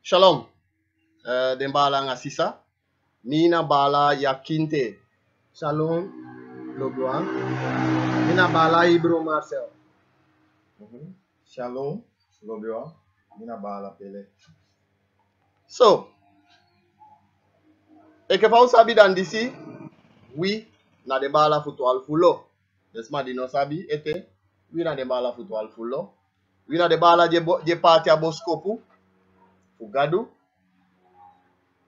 Shalom. Den bala nga sisa. Nina bala ya kinte. Shalom, Logloa. Mina bala Ibro Marcel. Shalom, Logloa. Mina bala Pele. So, ik heb al sabi dan disi, we na de bala futwal fulo. Desma di no sabi ete, we na de bala futwal fulo. We na de bala je party aboskopu, fugadu,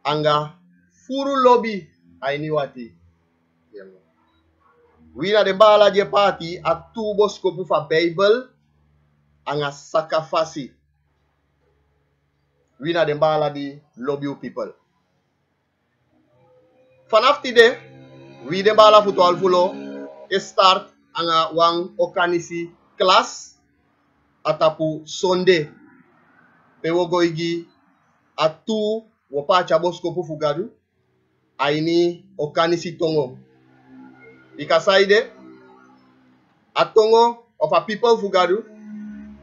anga furu lobby aini wati. We na de bala je party a tu boskopu fa Bible, anga sakafasi. We na de bala di lobby people. Vanaf tide, we de bala futwal fulo, start anga wang okanisi kelas atapu sonde pewo goigi atu wopacha boskopu fugadu aini okanisi tongo ikasaide atongo of a people fugadu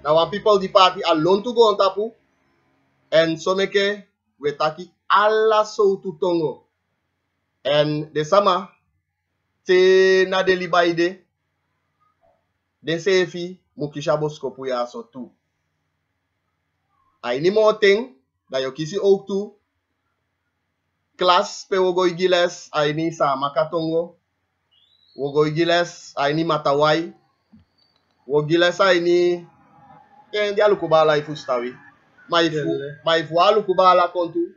na one people di party alone to go on tapu and so meke wetaki ala so tu tongo and de sama te na de libaide den sefi mukisha boskopu ya so tu aini mo ting da yo kisi ook tu klas pe wogo igiles aini sa makatongo wogo igiles aini matawai wogiles aini kendi alukubala ifu stawi maifu alukubala kontu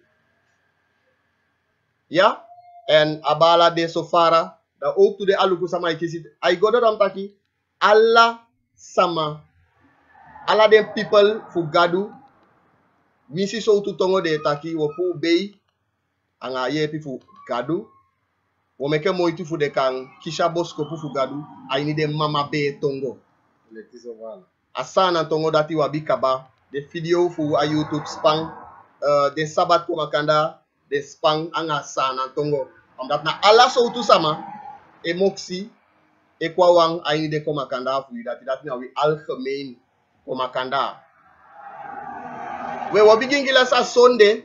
ya en abala de sofara da ook tu de aluku sama ikisi ai godo dam taki alla sama alla de people fu gadu misi so tu tongo de taki wofu bei anga yepi fu gadu wo meke moitu fu de kan kisha bosko fu gadu aini de mama be tongo asana tongo dati wabi kaba de video fu a YouTube spang de sabat ko makanda de spang anga sana tongo omdat na ala so tu sama emoksi e kwa wang aini de ko makanda fu dati na wi algemeen ko makanda we wabi gingila sa sonde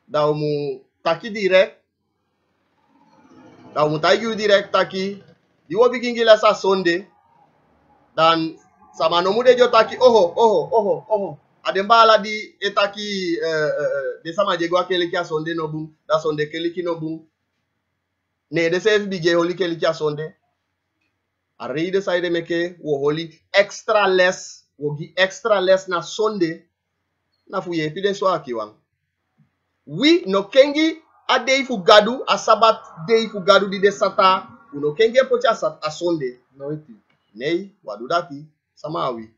da mu taki direct da mu tayu direct taki di wabi gingila sa sonde dan sama no mude jo taki oho adembala di etaki de sama je gwa kele kia sonde no bum da sonde kele ki no bum ne de sef bi je holi kele kia sonde a reide side meke wo holi extra less wo gi extra less na sonde na fu ye pide so akiwan we no kengi a day fu gadu a sabat day fu gadu di de sata uno kengi pocha a sonde No iti. nei wadu dati samawi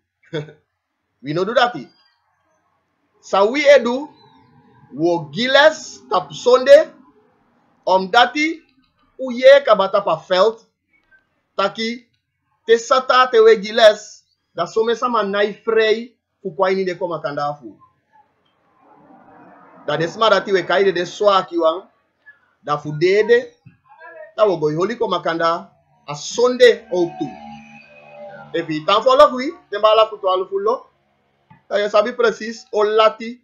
we no do dati sa we edu wo giles tap sonde dati uye kabata pa felt taki te sata te we giles da some sama nai frei fu kwa ini de koma kandafu da desma dati we kaide de swa kiwang da fu dede da wo go holi koma kanda a sonde outu et puis tant follow oui de bala kuto alu fullo ya sabi precis o lati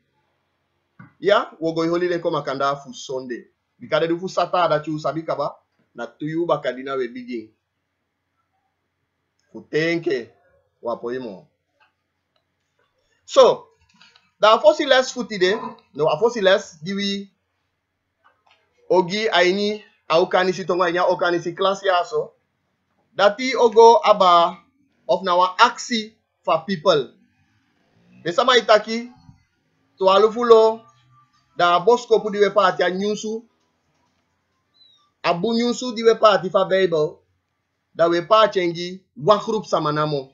ya wo go holi le koma kanda fu sonde bikade du fu sata da chu sabi kaba na tuyu bakadina we begin fu tenke wapo imo so da fossiles futide no a fossiles diwi ogi aini aukani sitonga nya okani si class ya so dati ogo aba of nawa aksi for people de sama itaki to alufulo da bosko pu diwe party a nyusu abu nyusu diwe party for Bible da we pa chengi wa group sama namo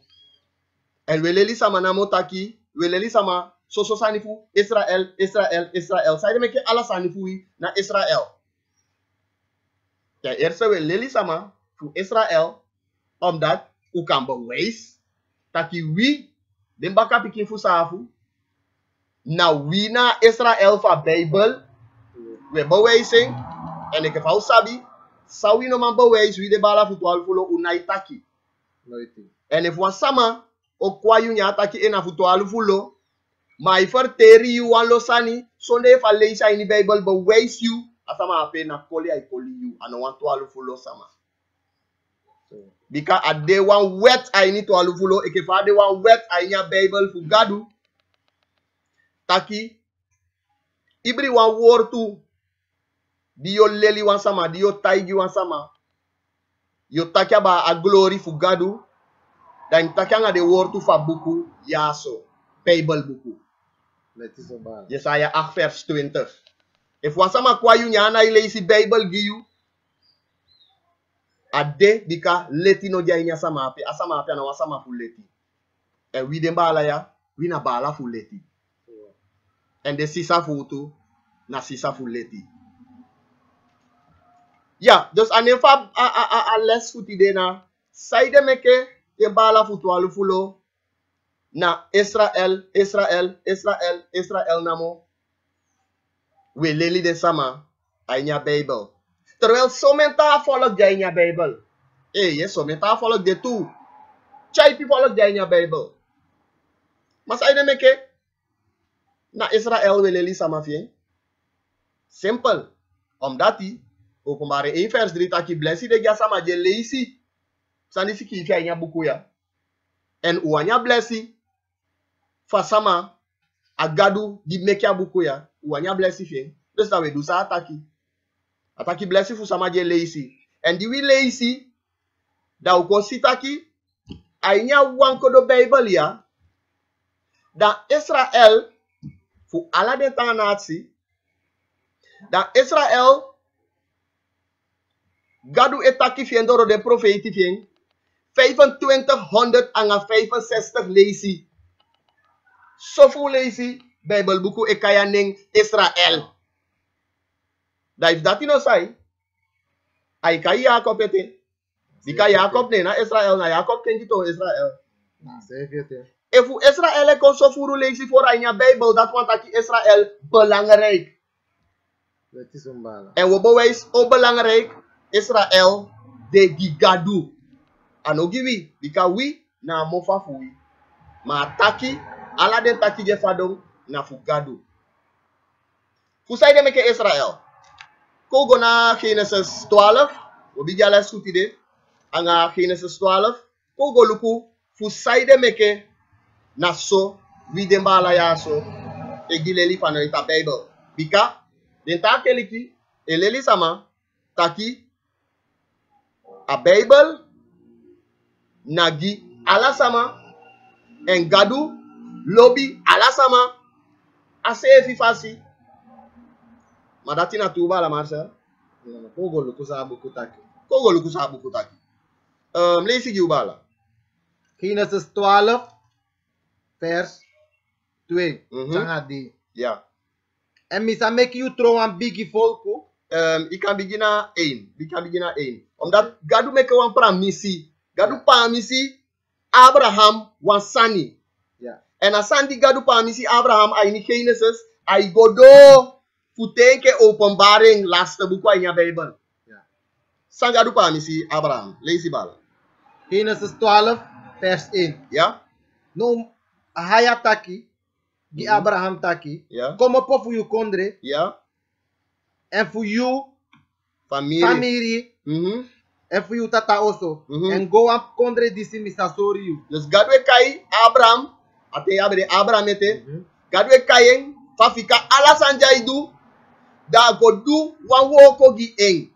el weleli sama namo taki weleli sama so sanifu Israel sai meke ala sanifu na Israel ya erse weleli sama fu Israel omdat u kan bewijs taki wi den baka pikin fu safu na wi na Israel fa Bible we bewijsing en ik heb sabi sawi no man bewijs wi de bala fu 12 fulo unai taki No iti. en if wasama o kwa yu nya taki ena fu 12 fulo Maar voor teri you wan losani, sonde fa leisa in die Bijbel bewijs you, asama ape na koli ay koli you, ano wan 12 fulo sama. Because at day one wet I need to alufulo, eke fa de one wet I nya Bijbel fu gadu, taki, ibri wan word tu, di yo leli wan sama, di yo taigi wan sama, yo takia ba a glory fu gadu, dan takia nga de word tu fa buku, yaso, Bijbel buku. Jesaja 8 vers 20. If wasama kwa yu nyana ile isi Bijbel giyu, ade bika leti no jai nya sama api, asama api na wasama fu leti. En wie den bala ya, wie na bala fu leti. En de sisa fu utu, na sisa fu leti. Ja, dus aan een fa a les fu tide na, saide meke, den bala fu 12 fulo, na Israel namo, we leli de sama, ay nya Bijbel. Terwijl somen ta volk jay nya Bijbel. Yes, somen ta volk de tu. Chai pi volk jay nya Bijbel. Mas ay de meke, na Israel we leli sama fien. Simple. Omdat die, openbare 1 vers 3, taki blessi de gya sama je leisi. Sani si ki nya buku ya. En uanya blessi, fasama, agadu di mekia buku ya, uanya blessi fien. Dus dat we do sa ataki. Ataki blessi fu sama je leisi. En di wi leisi, da u konsitaki, ainya wanko do Bijbel ya, da Israel, fu ala de tanatsi, da Israel, gadu etaki fien doro de profeti fien, 2500 anga 65 leisi. Sofu leisi, Bijbelbuku ekaya ning Israel. Da if dat no sai, ay kay Jacob ete. Bika Jacob ne na Israel, na Jacob ken to Israel. If Israel kon sofuru leisi voor ay nya Bijbel, dat want aki Israel belangrijk. En we bewijs ook belangrijk, Israel de gigadu. Anogiwi, bika wi na mofa fui. Ma taki, ala den taki je fadong na fugadu. Fusay de meke Israel. Kogo na Genesis 12, wabigya les kutide, anga Genesis 12, kogo luku, fusay de meke na so, widembala ya so, egileli fanoita Bible. Bika, den takeliki, eleli sama, taki, a Bible, nagi, ala sama, en gadu, lobby, ala sama, ase efifasi. Madati na tuba la Marcel. Kogo luku sa buku taki. Kogo luku sa buku taki. Leesi giubala. Genesis 12, vers 2. Changa di. Ja. En misa make you throw een biggie volku. Ik kan beginnen 1. Ik kan beginnen 1. Omdat gadu make one pramisi. Gadu pamisi Abraham wan sani. Ja. En a sandi gadu pamisi Abraham ay ni Genesis ay godo futeke openbaring laatste boek in je Bijbel. Ja. San gadu pamisi Abraham. Leesi bala. Genesis 12, vers 1. Ja? No haya taki, di Abraham taki. Ja? Kom op voor je kondre. Ja? En voor je Familie. en voor je tata also. En go up kondre disi misasori you. Dus gadwe kai Abraham. Ate yabre Abraham ete. Gadwe kayen. Fafika alasanja idu. Da go do wan woko gi eng.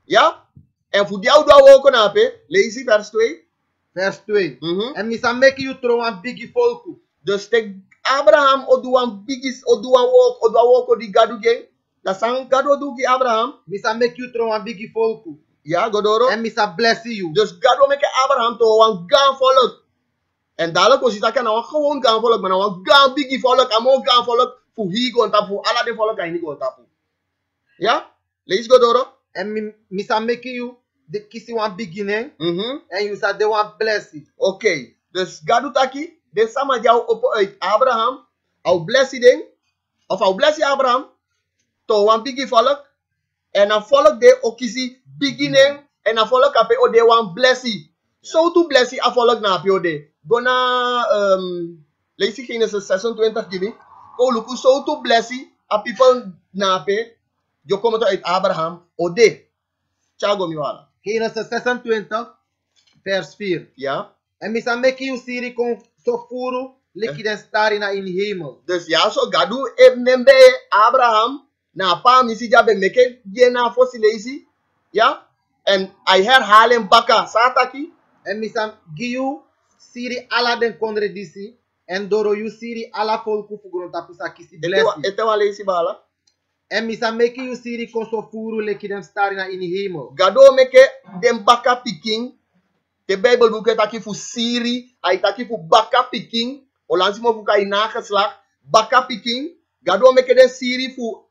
Ja? En voor die oude woko na pe. Lees vers 2. Vers 2. En misa make you throw een biggie volku. Dus tek Abraham odu wan bigis odu wan woko di gadu gen. Da sang gadu du gi Abraham. Misa make you throw een biggie volku. Ja, godoro. En misa bless you. Dus gadu make Abraham to wan gan volk. En dadelijk was het nou gewoon gaan volk, maar nou gaan biggie volk, amo gaan volk, voor hier gaan tapu, alla de volk gaan niet gaan tapu. Ja? Lees go door. En misa make you de kisi wan beginning. En you sa de wan bless you. Oké. Dus gadu taki, de sama jou op uit Abraham, au bless ding, of au bless Abraham, to wan biggie volk, en een volk de ook kisi beginning, en een volk ape o de wan bless. So to bless a volk na apio de. Gona Lees je Genesis 26 gimi. Ko luku so to blessie a people nape. Jo komt uit Abraham. Ode. Chago mi wala. Genesis 26, vers 4. Ja. En misa meki u siri kon so furu leki den stari na in hemel. Dus ja, so gadu nembe Abraham na pa misi jabe meke je na fosi leisi. Ja. En I herhaal hem baka sataki. En misa giu siri ala den kondre disi. En doro yu siri ala folku fugron tapusa kisi blessi. Ete wa leisi bala. En misa meki u siri kon so furu leki den stari na in hemel. Gado meke dem baka piking. De Bijbel boek taki fu Siri, ay taki fu baka piking. Olansi mo fu kay nageslag. Baka piking. Gado meke de Siri fu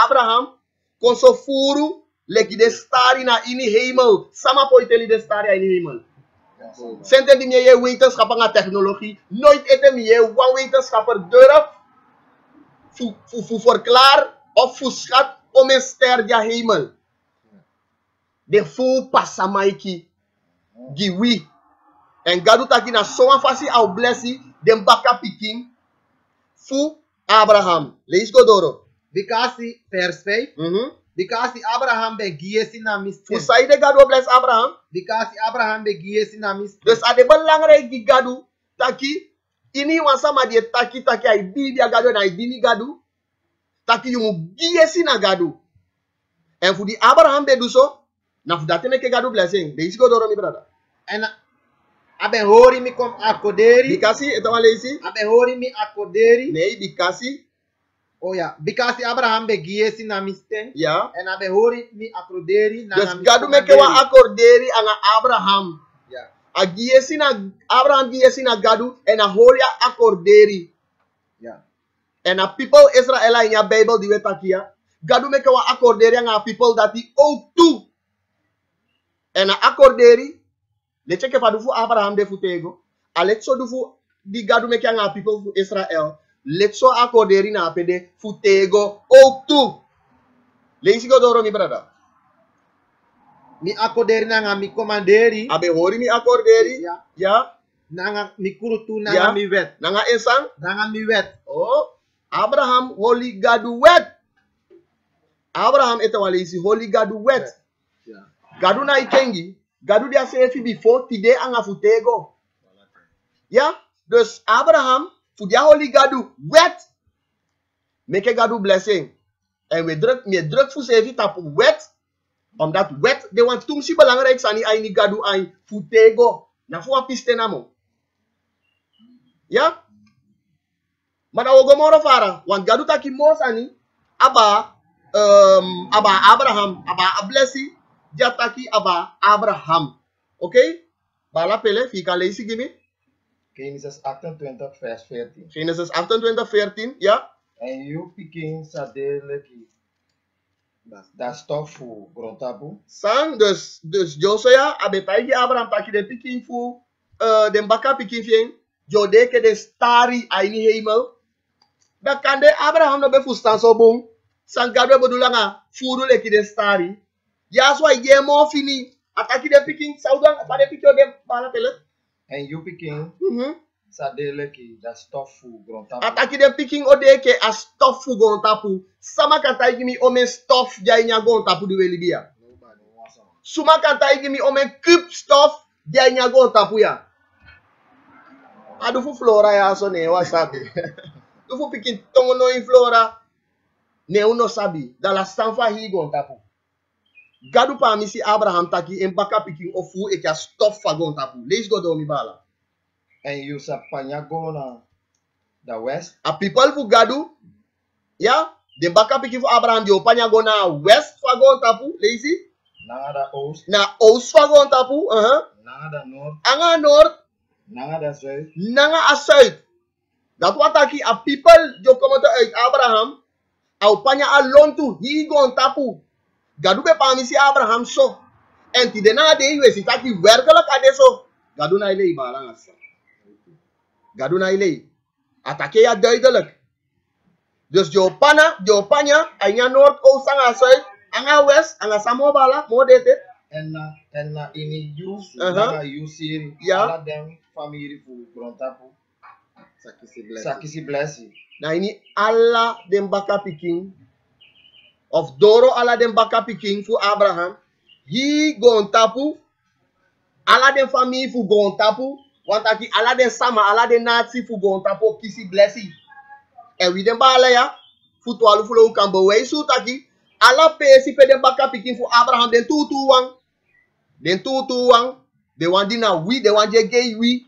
Abraham. Kon so furu. Leki de stari na in hemel. Sama poiteli de stari na in hemel. Senten die je wetenschapper aan technologie. Nooit eten je wan wetenschapper durf. Fu verklaar of fu schat om een ster ja hemel. De fu pasamaiki. Giwi. En gadu taki na soa fasi au blessi. Den baka piking. Fu Abraham. Lees go doro. Bikasi vers 5. Bikasi Abraham be giesi na misten. Fu saide gadu bless Abraham. Bikasi Abraham be giesi na misten. Dus ade belangrijk gi gadu taki ini wasama die taki ay bibia gadu na dini gadu taki yumu giesi na gadu. En fu di Abraham be duso na fu datene ke gadu blessing. De isi go doro mi brada. En abe hori mi kom akoderi. Bikasi etawale isi. Abe hori mi akoderi. Nee bikasi. Oh ja, bikasi Abraham be giesi na misten. Ja. En abe hori mi akoderi na Dus gadu meke wa akorderi anga Abraham. Ja. A giesi na Abraham giesi na gadu en a horia akorderi. Ja. En a people Israëla in ya Bijbel die wetakia. Gadu meke wa akorderi anga people dat die ook toe. En a akorderi. Let je fa fu Abraham de futego. A let so fu di gadu meke anga people fu Israël. Let so akorderi na pede futego ook toe. Lees go doro mi brada. Mi akoderi nanga mi komanderi. Abe hori mi akorderi. Ja. Ja. Nanga mi kurutu nanga Ja. mi wet. Nanga esang. Nanga mi wet. Oh. Abraham holy God wet. Abraham etawale isi holy God wet. Ja. Gadu na ikengi. Gadu dia sefi before tide anga futego. Ja. Dus Abraham fu dia holy God wet. Make Gadu blessing. En we druk fu sefi tapu wet. Omdat wet de want toen si belangrijk sani ai ni Gadu ai futego. Na fu apiste namo. Ja. Maar dat we morgen varen. Want Gadu taki mosani. Aba Abraham. Aba ablesi. Jataki aba Abraham. Oké? Bala pele. Fika leisi gimi. Genesis 28 vers 14. Genesis 28 14. Ja. En you pikin sadeleki. Dat stof voor grondtapu. Sang. Dus Joshua. Abetai Abraham taki de pikin fu. Den baka pikin fien. Jode ke de stari aini hemel. Dat kan de Abraham no be fustan so bong. Sang Gadu bedoel nga furu leki de stari. Ja so ye mo fini. Ataki de pikin saudan pa de pikin de bala pele. En you pikin sadeleki. Dat stof voor grondtapu. Ataki de pikin ode ke a stof fu gon tapu. Sama kanta gimi ome stof jay nya gon tapu de welibia. Suma kanta gimi ome kup stof jay nya gon tapu ya. Adu fu flora ya so ne wasabi. Du fu pikin tongo no in flora. Ne uno sabi. Dala sanfa hi gon tapu. Gadu pa misi Abraham taki en baka pikin ofu e kya stof fa gon tapu. Lees go do mi bala. En you sapanya go na the west. A people fu Gadu. Ya. De baka pikin fu Abraham di opanya go na west fa gon tapu. Leesi. Nanga da oost. Na oost fa gon tapu. Nanga da noord. Anga north. Nanga da zuid. Nanga a zuid. Dat wat taki a people jo komata uit Abraham. Au panya a lontu hi gon tapu. Gadu be pamisi Abraham so. En ti dena de iwe si taki werkelijk ade so. Gadu na ile ibalang asa. Gadu na ile. Atake ya duidelijk. Dus jo panya anya north oost anga zuid. Anga west anga samo bala mo dete. En na ini you. Nanga you siri. Ja. Alla dem familie voor grondtapu. Sakisi blessing. Na ini alla den baka pikin of Doro alla den baka pikin fu Abraham. He gon tapu alla den family fu gon tapu. Want aki alla den sama alla den nazi fu gon tapu kisi blessing. En wie den bala ya fu twalu fu lo kambo we su taki alla pesi pe den baka pikin fu Abraham den tutu wang. Den tutu wang. De wan di na wi de wan je gay wi.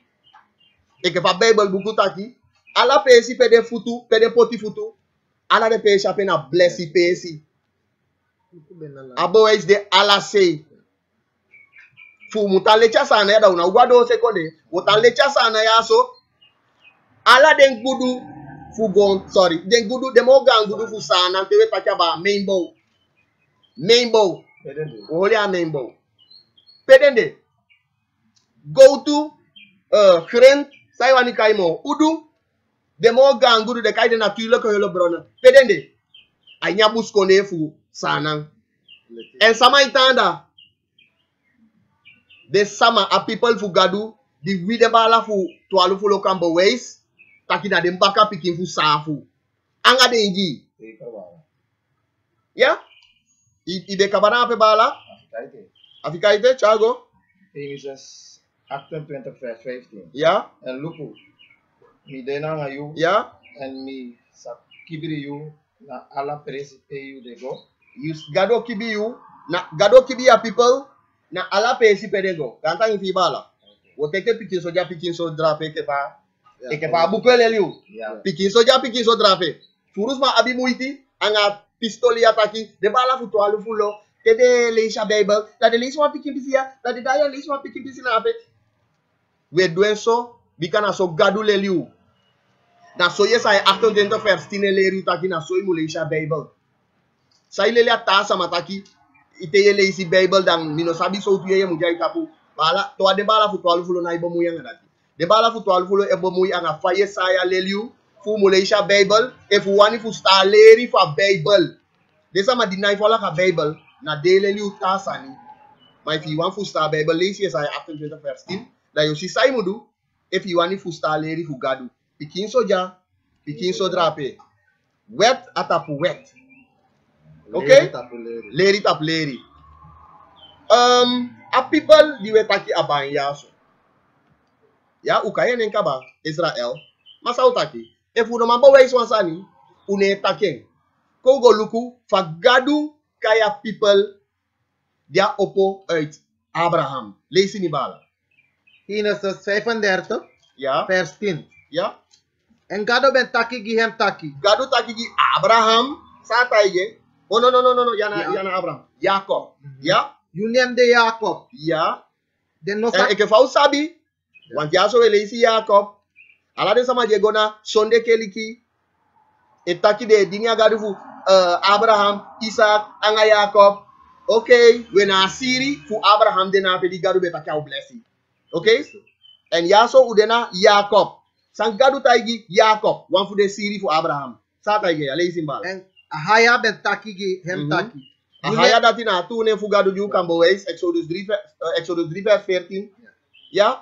Eke pa Bible buku taki. Alla pesi pe den futu pe den poti futu. Alla de pesi ape na blessi pesi. Abo is de alla say. Fu mutan lecha sana ya da una ugado se kode. Mutan lecha sana ya so. Alla den gudu fu gon sorry. Den gudu de mo gan gudu fu sana tewe takia ba main bow. Main bow. Holy a main bow. Pedende. Go to Gren Saiwani Kaimo. Udu. De mo gan gudu de kaide na tuile ko yolo brona. Pedende. Anya buskone fu sana. En sama itanda. De sama a people fu gadu. Di wide bala fu tualu fu lo kambo ways. Takina de mbaka pikin fu safu. Anga de ingi. Ya? Ibe kabana ape bala? Afika ite, Chago? Genesis 28:15. Ya? En lupu. Mi dena nga you. Ya? En mi sa kibiri you. Na ala presi pay you de go. Gado kibi you. Na gado kibi ya people. Na ala pesi pedego. Kanta infi bala. Woteke pikin soja pikin so drape ke pa. Eke pa bukwele liu. Pikin soja pikin so drape. Furus ma abi muiti. Anga pistoli ataki. De bala fu toalu fulo. Tede leisha Bible. La de leisha wa pikin pisia. La de daya leisha wa pikin pisi na ape. We doen so. Bikana so gadu le liu. Na so yes ay acton dentro firstine le riu taki na so imu leisha Bible. Sa ile le atasa mataki. Ite ye leisi Bible dan mino sabi so tu ye mujai kapu. Bala to de bala fu toalu fulo na ibo muya ngati. De bala fu toalu fulo ebo muya anga faye saya le liu. Fu Malaysia Bible. E fu wani fu sta leri fa Bible. De sama di nai fola ka Bible. Na dele liu tasani. Maar if you want fu sta Bible lees yes ay acton dentro firstine. Da yo si sai mudu. If you want fu sta leri fu gadu. Pikin soja. Pikin so drape. Wet atapu wet. Okay? Leri tap leri. A people di wetaki aban yaso. Ya ukaye nenkaba Israel. Masa utaki. If you no mamba wais wansani, une taken. Kogo luku fagadu kaya people dia oppo uit Abraham. Lees in die bala. Genesis 35, Ja. vers 10. Ja. En gado ben taki gihem taki. Gadu taki gi Abraham sa taige. Oh no. Yana Ja. yana Abraham. Jacob. Ja. You name de Jacob. Ja. Den no En sa ik fau sabi. Want ja so leisi Jacob. Ala de sama je gona sonde keliki. Etaki de dinia gadu fu Abraham, Isaac, anga Jacob. Okay, we na siri fu Abraham de na pe di gadu be taka blessing. Okay? En ja so udena Jacob. San gadu taigi Jacob. Wan fu de siri fu Abraham. Sa taigi ya leisi mbala. en Ahaya ben taki gihem taki. You Ahaya dati na tu ne fu gadu ju kambo wees. Exodus 3 vers 14. Ja?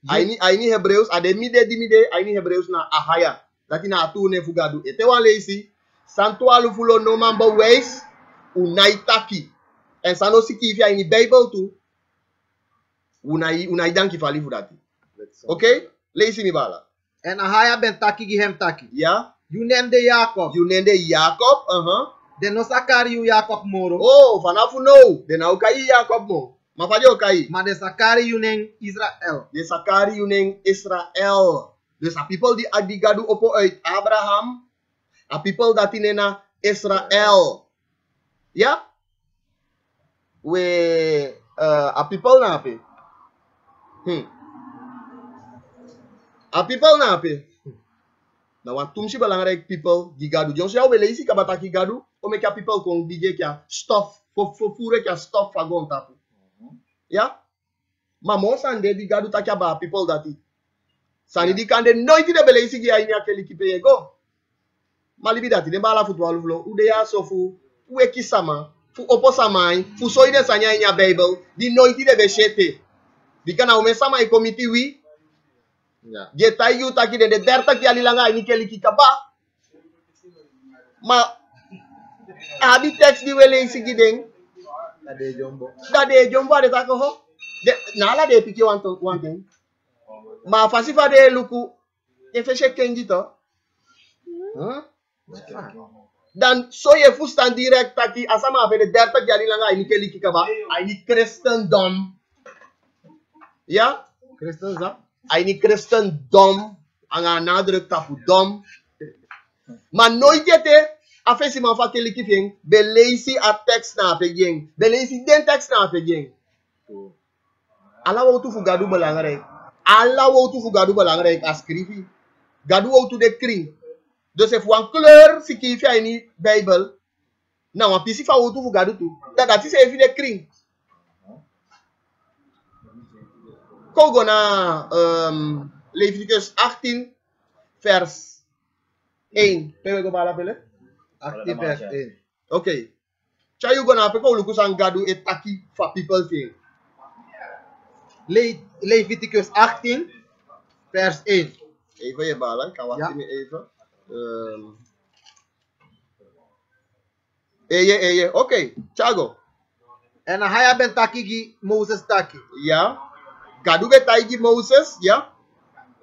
Aini Hebreus, ade mide di mide, aini Hebreus na Ahaya. Dati na tu ne fu gadu. Ete wan leisi. Santo alu fulo no mambo wees. Unai taki. En sano siki if ya ini Bible tu. Unai danki fali fu dati. Okay? Leisi mi bala. En Ahaya ben taki gihem taki. Ja? You name de Jacob. You nende Jacob. Den no sakari you Jacob moro. Oh, fanafu no. De na ukai Jacob mo. Mafaje ukai. Maar de sakari you name Israel. De sakari yuning Israel. Dus a people die adigadu opo uit Abraham. A people dat inena Israel. Ja? We a people na ape. A people na ape. Na wan tumsi belangrijk people die gadu. Jons jou beleisi kabataki gadu. Ome kia people kon bige kia stof. Fure kia stof fagon tapu. Ja? Maar monsan de die gadu takia ba people dati. Sani di kande nooit de beleisi gi aini akeli kipe yego. Malibi dati de bala futwalu flo. Ude ya sofu. Ueki sama. Fu opo samai. Fu soide sanya inya Bible. Di nooit de beshete. Di kana ume sama i komiti wi. Yeah. Je tai yu taki de derta ki alilanga ini keli ki kaba. Ma abi text di wele isi gideng. Ade jombo. Da de jomba de tako ho. De nala de piki one thing. Ma fasifa de luku. Je feshe kenji to. Huh? Dan so je fustan direct taki asama ave de derta ki alilanga ini keli ki kaba. Ini Christendom. Ja? Christen Ini Christendom. Anga nadruk tapu dom. Maar nooit jette. Afesi man fa keli kifing. Beleisi a tekst na apegeng. Beleisi den tekst na apegeng. Ala wautu fu gadu belangrijk. Ala wautu fu gadu belangrijk as skrifi. Gadu wautu de kring. Dus if one kleur si kifia ini Bijbel. Nou, een pisi fa wautu fu gadu tu. Dat is even de kring. Kogo na Leviticus 18 vers 1. Pewe go bala pele? 18 vers 1. Okay. Chayu go na peko lukusan gadu etaki fa people thing. Leviticus 18 vers 1. Even je bala, kan wacht Ja. me even. Eye. Okay, Chago. En haya ben taki gi Moses taki. Ja. Gadu be taigi Moses, ja.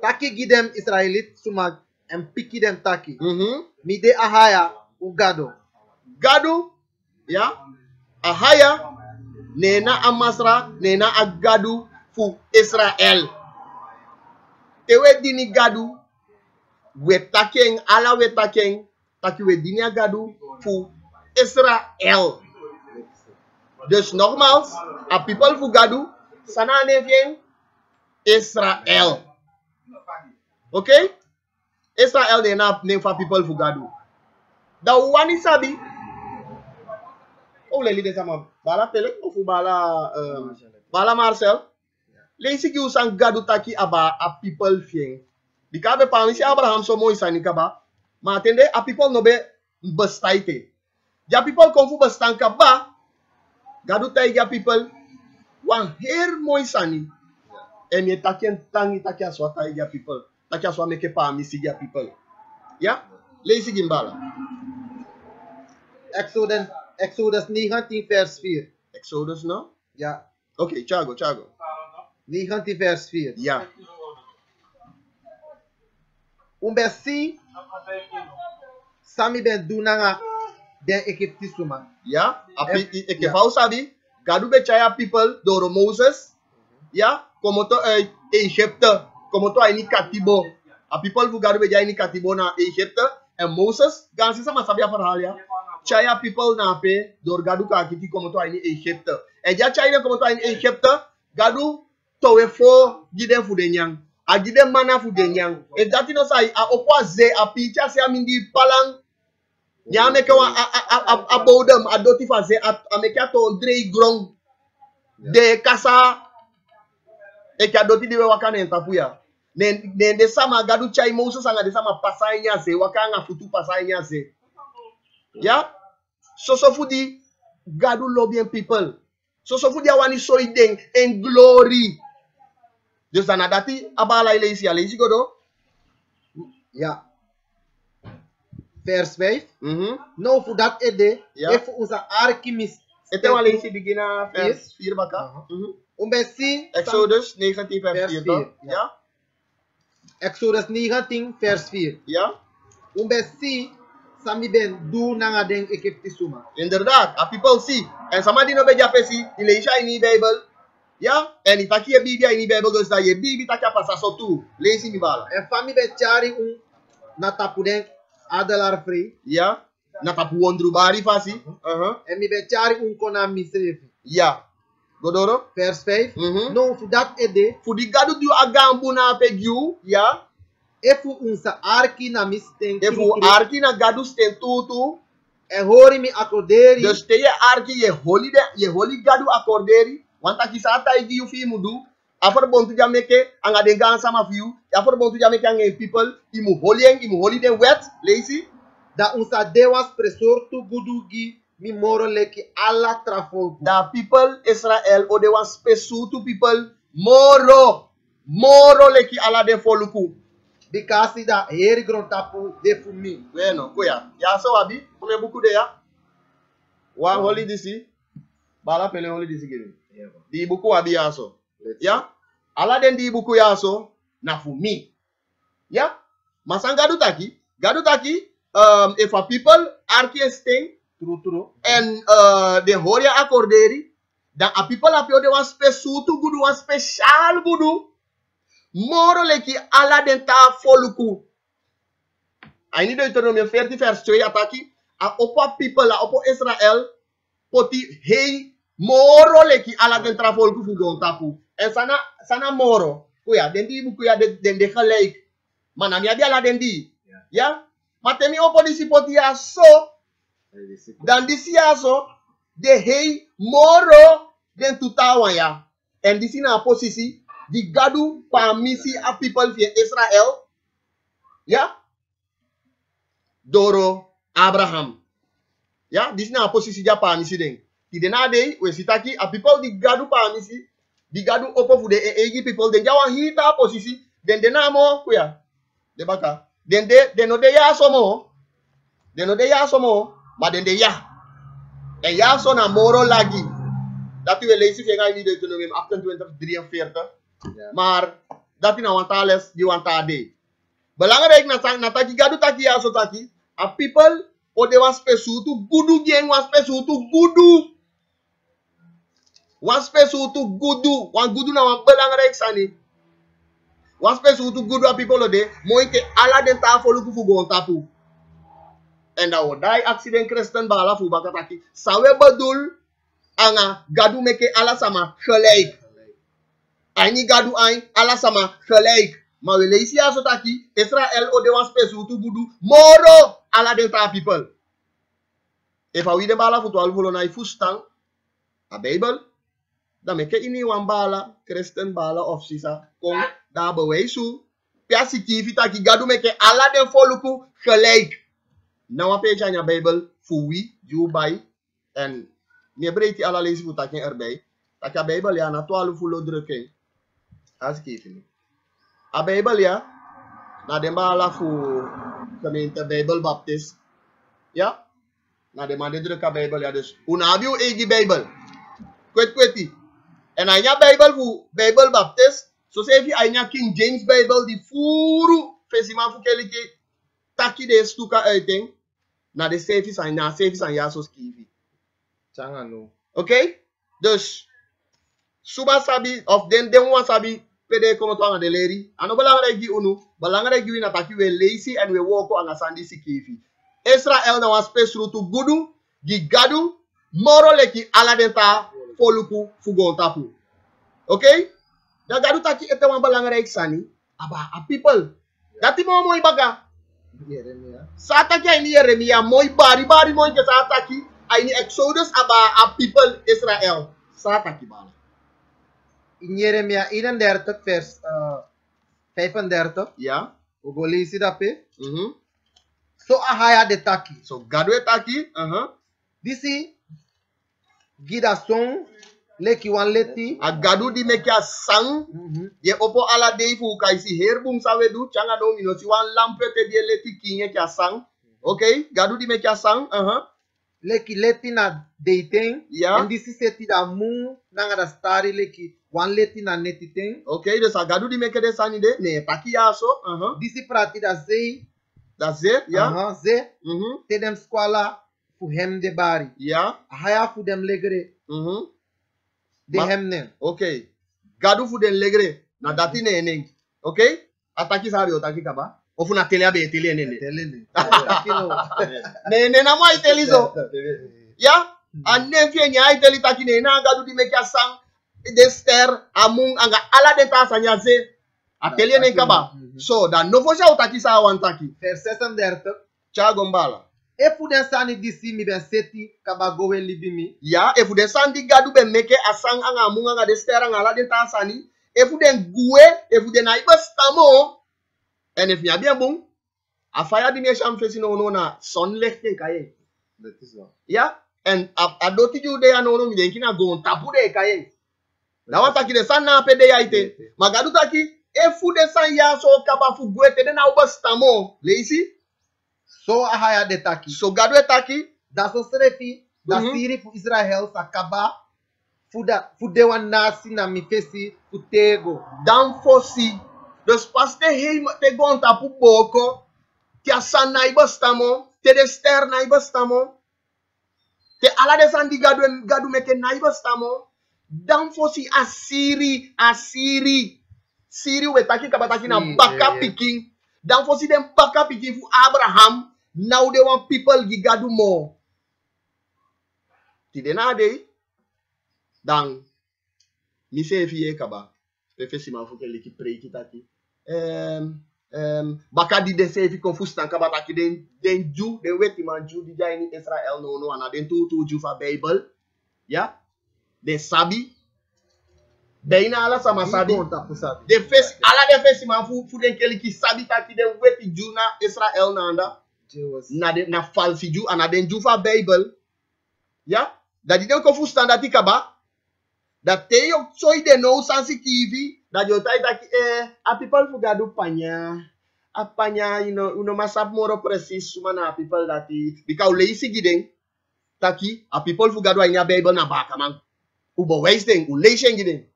Taki gi dem Israelit sumak en piki dem taki. Mi de ahaya u gado. Gadu, ja. Ahaya, nena amasra, nena agadu fu Israel. Tewe dini gadu, we takeng, ala we takeng, taki we dini agadu fu Israel. Dus nogmaals, a people fu gadu, sana nevien Israel. Okay? Israel name for people fu gadu. Da wani sabi. Oh, leli de sama bala pele of bala bala Marcel. Leisi ki usang gadu taki aba a people fien. Dikabe pa si Abraham so mo isani kaba. Ma atende a people no be bestaite. Ja people konfu bestan kaba. Gadu tai ja people wan her mo isani. En ye takien tangi takia swata ja people. Takia swa meke pa misi ja people. Ja? Leisi gimbala. Exodus 19 vers 4. Exodus no? Ja. Okay, Chago. 19 vers 4. Ja. Umbesi sami ben dunanga den Egypti suma. Ja, ik heb sabi, gadu be chaya people door Moses. Ja, como to Egypte, como to ini katibo. A people fu gadu be jaya ini katibo na Egypte en Moses, gansi sama sabi verhaal ya. Chaya people na pe door gadu ka kiti como to ini Egypte. En ja chaya como to ini Egypte, gadu towe fo giden fu denyang. A giden mana fu denyang. E dati no sai a opwaze a picha se amindi palang. Ya meke wa a bodem a doti faze a meke to drei grong de kasa e ka doti diwe wakane entapuya ne sama gadu chai Moses anga de sama pasainya se wakanga futu pasainya se ya so fudi gadu lobbying people so fudi awani so ideng en glory just anadati abala ile isi godo Ja. Vers 5. No voor dat ede, Ja. even onze archimis. Ete wale isi begina vers 4 baka. Umbesi Exodus 19 vers 4 toch? Ja? Exodus 19 vers 4. Ja? Umbesi sami ben du nanga den Egypti suma. Inderdaad, a people see. En sama di no be japesi, ile isha ini Bible. Ja? En itaki ye Biblia ini Bible dus da ye Biblia takia pasa so tu. Leisi mi bala. En fami ben chari na tapu den adalar free. Ja? Na tapu wondru bari fasi. En mi ben chari kona misrefi. Ja. Godoro? Vers 5. No voor dat ede, Fu di gadu du agambu na pegyu. Ja? efu unsa arki na misten. Efu arki na gadu sten tutu. En hori mi akkoderi. Dus te ye arki ye holy gadu akorderi. Want aki sa igi yu fi mudu. After bontu jameke anga de gan sama fiu. After bontu jameke anga people imu holy den wet. Lazy. Da unsa dewas presor tu gudugi mi moro leki alla trafolku. The people Israel or they want special to people moro moro leki ala den foluku. Because ida heri grond tapu de for me. Bueno, kuya. Ya so abi, kome buku de ya. Wa holi disi. Bala pele holi disi gini. Di buku abi ya so. Ya. Ala den di buku ya so na for me. Ya. Masang gadu taki, if a people are thing True. and the horia accorderi, dan a people apio de wan spesutu gudu, wan special gudu, moro leki ala den ta foluku. I need Deuteronomy 30 verse 2 ataki, a opo people, a opo Israel, poti hei moro leki ala den ta foluku fugon tapu. En sana moro, kuya, den di buku ya den de gelijk. Manami adi ala den di. Ya, matemi opo disi poti ya so, dan disi ya so, de hei moro den tutawan ya. En disi na posisi, di gadu pa misi a people via Israel. Ya, Doro Abraham. Ya, disi na posisi ja pa misi den. Ti dena dey, we sitaki a people di gadu pa misi, di gadu opo fu de egi people, den jawan hita posisi, den dena mo, kuya. De baka. Den no de ya somo. Den no de ya somo. Ma den de ya. En ya so na moro lagi. Dat u lezen via ga je niet Deuteronomium 28, 43. Ja. Maar dat na wanta les die wanta de. Belangrijk na taki gadu taki ya so taki. A people o de was pesu tu gudu gen was pesu tu gudu. Was pesu tu gudu. Wan gudu na wan belangrijk sani. Was pesu tu gudu a people o de mooi ke ala den ta folu ku gon tapu. En da wo dai accident Christian bala fu bakataki. Sawe badul anga gadu meke ala sama gelijk. Aini gadu ain ala sama gelijk. Maar we lezen ja zo taki Israel o de was pesu tu gudu moro ala den ta people. If we de bala fu to alvolo na ifustang a Bible dan meke ini wan bala Christian bala of sisa kon da bewijsu piasitivi taki gadu meke ala den foluku gelijk. Nou een page aan je Bijbel voor wie, you by, en me breed die alle lezen voor takken erbij. Dat je Bijbel ja, na 12 volle drukking. Als ik even. A Bijbel ja, na de bala voor gemeente Bijbel Baptist. Ja, na de man de drukke Bijbel ja, dus. Hoe heb je eigen Bijbel? Kwet. En aan je Bijbel voor Bijbel Baptist, zo zeg je aan je King James Bijbel, die voeren, fesiman voor kelike. Taki de stuka uiting na de service aan Yasos kivi. Changano. Oké? Dus suba sabi of den wan sabi pede komo to de leri. Ano belangrijk gi unu, belangrijk gi na taki we lazy en we woko aan sandi si kivi. Israel na wan space rutu gudu, gi gadu, moro leki ala denta foluku fugon tapu. Oké? Da gadu taki ete wan belangrijk sani aba a people. Dati mo mo ibaga. Yeremia. Sataki ini Yeremia moi bari moi ke sataki ini Exodus aba a people Israel. Sataki bala. In Yeremia 31 vers 35. Ja. We gaan lezen dat pe. Mhm. So ahaya de taki. So gadwe taki. Disi gida song leki wan leti. A gadu di mekia sang. Ye opo ala dei fu kaisi herbum sawedu changa do mino si wan lampete die leti kinge kia sang. Okay, gadu di mekia sang. Leki leti na dating. Ja. En disi seti da moon nanga da stari leki wan leti na neti ting. Okay, dus a gadu di meke de sani de. Ne, taki ya so. Disi prati da zei. Dat is it, ja. Ze. Te dem squala fu hem de bari. Ja. Ahaya fu dem legre. De hem ne. Okay. Gadu fu den legre. Na dati ne eneng. Okay? Ataki sabi o taki kaba. Ofu na tele abe tele nene. Tele ne. Ne na mo iteli zo. Ya? Anen fie nya iteli taki ne na gadu di mekia sang de ster amung anga ala de ta sanya ze. Ateli ne kaba. So da novo sha utaki sa wan taki. Vers 36. Cha gombala. E fu den sani disi mi ben seti kaba gowe libimi. Ya, e fu den sandi gadu ben meke asang anga amung anga de ster anga ala de ta sani. E fu den gue, e fu den aiba stamo. En if ya bien bon, a fire di me sham fesi no na zonlicht in kaye. Dat is wel. Ja, en a doti ju de no mi denki na gon tapu de kaye. Na wan taki de san na pede ya ite. Ma gadu taki e fu de san ya so kaba fu gwete de na ubastamo. Leisi? So ahaya de taki. So gadu e taki. Da so serefi da Mhm. siri fu Israel sa kaba fu de wan nasi na mi fesi fu tego. Dan fosi. Dus pas te hei te gonta pu boko. Te asan na ibastamo. Te de ster na ibastamo. Te ala de san di gadu meke na ibastamo. Dan fosi asiri. Siri we taki kaba taki na baka piking. Dan fosi dem baka piking fu Abraham. Now they want people gi gadu more. Ti de na de. Dan mi se fiye kaba. Pefe ma fu ke leki prei ki taki. Baka di de se fi konfustan kaba taki den Jew, den weti man Jew di jay ni Israel no ana den tu Jew fa Bible. Ya? Den sabi. Beina ala sama sabi. De fes ala de fes man fu den keli ki sabi taki den weti Jew na Israel na anda. Na falsi Jew ana den Jew fa Bible. Ya? Da di den konfustan dati kaba. Dat te yo soy de no sensitive dat yo tai taki a people fu gadu panya a panya uno masap moro precis sumana people dati bika leisi giden taki a people fu gadu anya Bible na baka man ubo wasting u leisen giden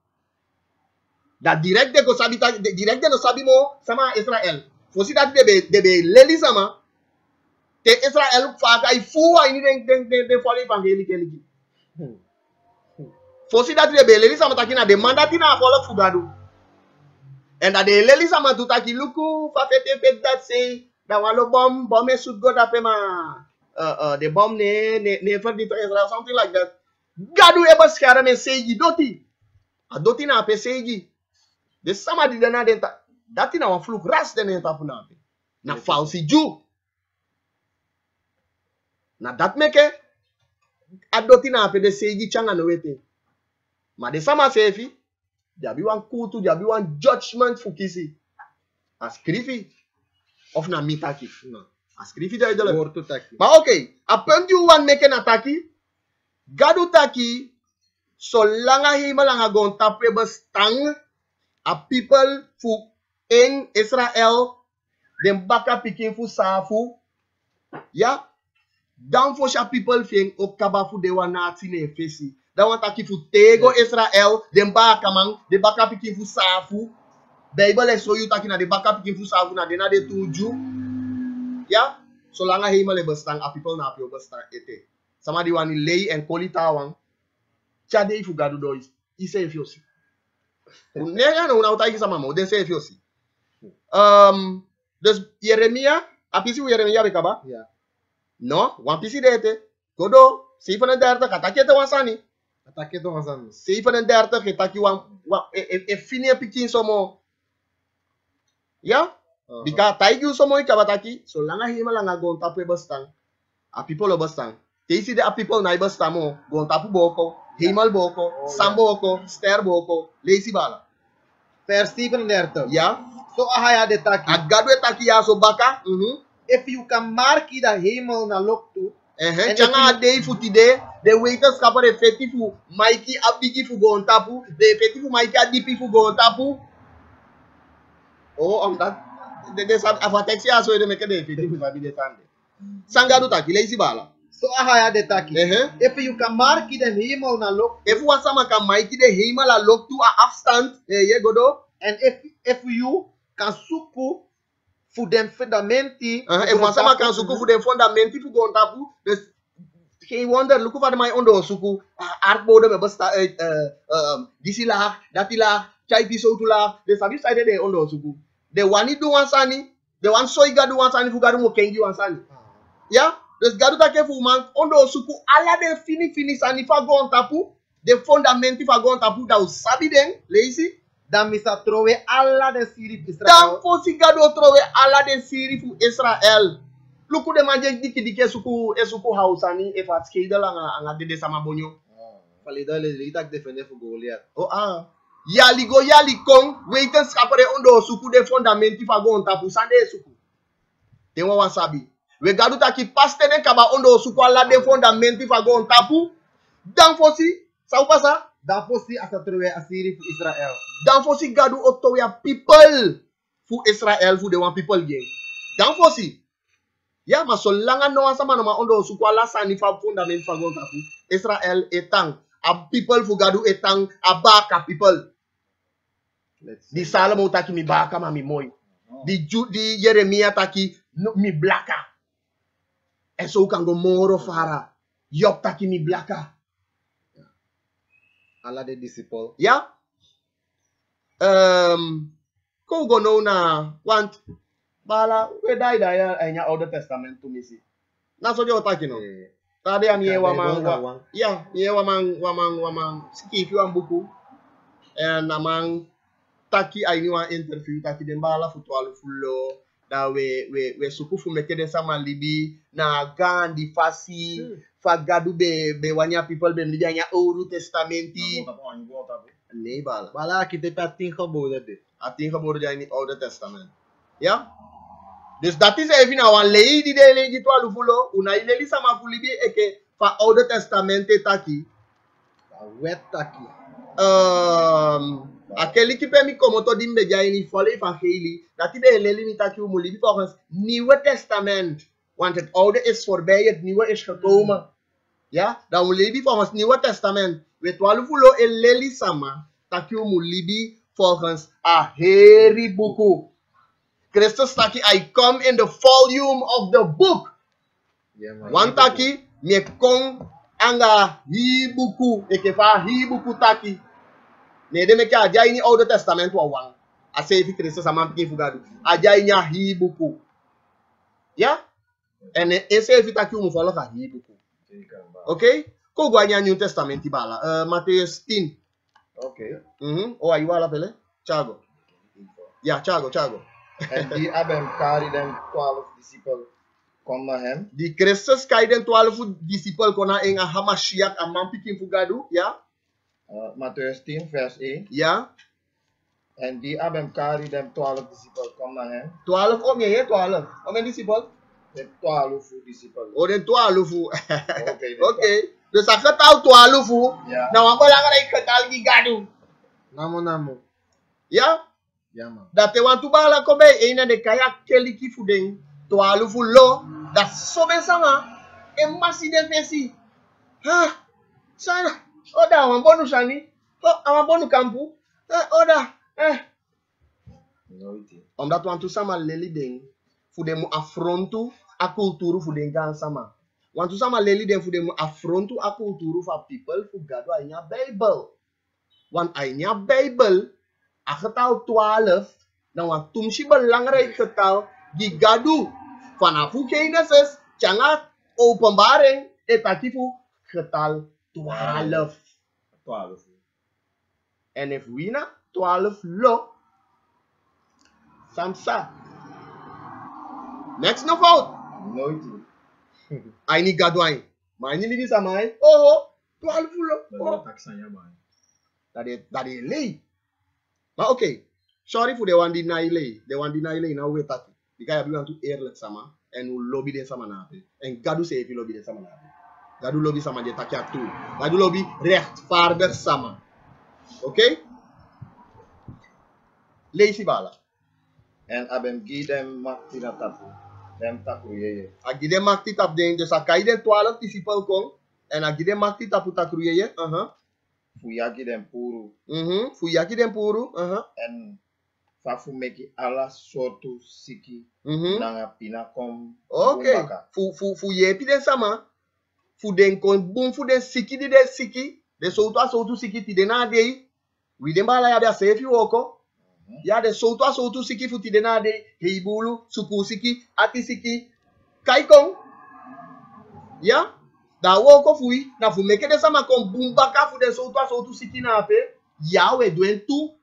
dat direct de ko sabi taki direct de no sabi mo sama Israel fosi dat de be leli sama te Israel fa kai fu wa ini den foli evangelique eligi fosi dat de be leli sama taki na de mandati na follow fu gadu. En dat de leli sama tu taki luku fa fete pet dat say da walo bom e shoot go dape ma the bomb ne for the Israel something like that. Gadu e bas kara men seji doti. A doti na pe seji. De sama di dana den ta dati na wan fluk ras den ta puna pe. Na falsi Jew. Na dat meke a doti na pe de seji changa no wete. Ma de sama sefi Jabi wan kutu, jabi wan judgment fukisi. Askrifi. Of na mitaki. No. Askrifi jay dole. Ma okay. Apendi wan meke na taki. Gadu taki. So langa hima langa gon tapre bestang. A people fu in Israel. Dem baka pikin fu safu. Ya. Dan fo sha people fing okaba fu de wan nati ne fesi. Dan wan taki fu tego Israel, dem baka man, de baka pikin fu safu. Bible so you taki na de baka pikin fu safu na de na de tuju. Ya, so langa hima le bestang a people na pio bestang ete. Sama di wani lei en koli tawang. Chade ifu gadu do ise ifiosi. Nega no una utai sama mo, den se ifiosi. Dus Yeremia, apisi u Yeremia bekaba? Yeah. No, wan pisi de ete. Kodo, 37 kataki ete wansani. Atake to mazan. 37 ketaki wan fini pikin somo. Ya? Bika taigi somo ikabataki. So langa hima langa gon tapu bestang. A people bestang. Teisi de a people na bestang mo. Gon tapu boko. Himal boko. Sambo boko. Ster boko. Leisi bala. Vers 37. Ya? So ahaya de taki. Agado taki ya so baka. If you can mark the hemel na loktu. Changa de futide, de waiters kapa de effectifu Mikey abigi fu go on tapu, de effectifu Mikey adipi fu go on tapu. Oh, that de sab afatexi aso de meke de effectifu sabi de tande. Sangadu taki lazy bala. So ahaya de taki. If you can mark the hemel na loktu. If wasama ka Mikey de hemel la loktu a afstand, ye godo. And if you can suku fu dem fundamenti. If wasama kan suku fu dem fundamenti fu go on tapu, dus he wonder look over my ondo suku art bode me basta disila datila chai piso tula de sabi side de ondo suku de wani do wansani de wan soy gadu wansani fu gadu mo kengi wansani ya des gadu ta ke fu man ondo suku ala de fini sani fa go on tapu de fundamenti fa go on tapu da sabi den leisi dan misa trove alla de siri Israel. Dan fosi gado trove alla de siri fu Israel. Luku de manje diki suku hausani e fatske idala nga dede sama bonyo. Falida le litak defende fu Goliath. Oh yali go yali kong waiters kapare ondo suku de fundamenti fa go onta pu sande suku. Te wan sabi. We gado ta ki paste den kaba ondo suku alla de fundamenti fa go onta pu. Dan fosi sa upasa Dan fosi asa terwe asiri fu Israel. Dan fosi gadu oto ya people fu Israel fu de wan people gen. Dan fosi. Ya maso langa no sama no ma ondo su kwa la sani fa fundament fa gon tapu. Israel etang. A people fu gadu etang a baka people. Di Salomo taki mi baka ma mi moy. Di Jeremia taki mi blaka. En so kan go moro fara. Job taki mi blaka. Allah de disciple. Ja? Ko go no na want bala we dai ya enya Oude Testament to misi. Na so jo taki no. Tade an yewa man ya, yewa man skip you an buku. En amang taki ay ni wan interview taki den bala fu 12 fulo da we suku fu meke den sama libi na gandi fasi fa gadu be wanya people be libi anya Oude Testamenti. Nee bala. Bala kita patin geboden dit. Ating geboden jij niet Oude Testament. Ja? Dus dat is even nou een lady de lady 12 fulo. Una ileli sama fulibi eke fa Oude Testamente taki. Wet taki. Aquele que per mi como to dimbe jij niet volle evangelie. Dat die de leli niet taki umu libi volgens Nieuwe Testament. Want het Oude is voorbij, het Nieuwe is gekomen. Ja? Dan moet libi volgens Nieuwe Testament. We 12 fulo eleli sama. Taki umu libi volgens a heri buku. Christus taki, I come in the volume of the book. Yeah, Wan taki, me kong anga hi buku. Eke fa hi buku taki. Ne de me ke ajay ni Oude Testament wa wang. A sefi Christus a man pikin fugadu. Ajay nya hi buku. Ya? En sefi taki umu follow ka hi buku. Okay? Ko gwa nya New Testament bala. Mattheus 10. Okay. Oh, ayu wala pele? Chago. Ja, Chago. En die hebben carry them 12 disciples kom naar hem. Die Christus kaiden 12 disciples kona en a Hamashiach a man pikin fugadu, ja? Matthäus 10 vers 1. Ja? En die hebben carry them 12 disciples kom naar hem. 12 om je 12. Om een disciple? De 12 disciples. O den 12. Okay. Okay. Dus a getal 12. Ja. Nou, ang belangrijk getal gigadu. Namo. Ja? Ja man. Dat te want to bala ko be ina de kaya keliki fudeng 12 lo. Dat so ben sama. E masi de fesi. Ha? Sana. Oda wan bonu shani. Awan bonu kampu. Oda. Nooit. Omdat want to sama leli ding. Fudemu afrontu a kulturu fudeng kan sama. Want to sama leli ding fudemu afrontu a kulturu fa people fu gado a nya Bible. Want a nya Bible a getal 12, nou want tumsi belangrijk getal, die gadu vanaf Genesis, tjanga openbaring, etatifu getal 12. 12. En if we na 12 lo, samsa. Next no fout. Nooit. Ay ni gadu ay. Maar ni lidi samay, oh, 12 lo. Oh. Dat is lei. Maar oké, sorry voor de one die naile. De one die naile, nou weet dat. Die ga je want eerlijk sama. En hoe lobby de sama nape. En gadu se efi lobby de sama nape. Gadu lobby sama de takya toe. Gadu lobby rechtvaardig sama. Oké? Lees bala. En hebben gi dem makti na tapu. Dem tapu yeye. Agide makti tap den. Dus akai den 12 disciple kon. En agide makti tapu takruye. Fuyaki dem puru. Fuyaki den puru. En fafu meki ala sortu siki. Nanga pina kom. Okay. Fu yepi den sama. Fu den kon boom fu den siki di den siki. De soutu siki ti den adei. We den bala ya bia sefi woko. Ya de soutu siki fu ti den adei. Heibulu, suku siki, ati siki. Kaikong. Ya. Da woko fui. Na fu meke de sama kon boom baka fu den soutu siki na ape. Ya we duen tu.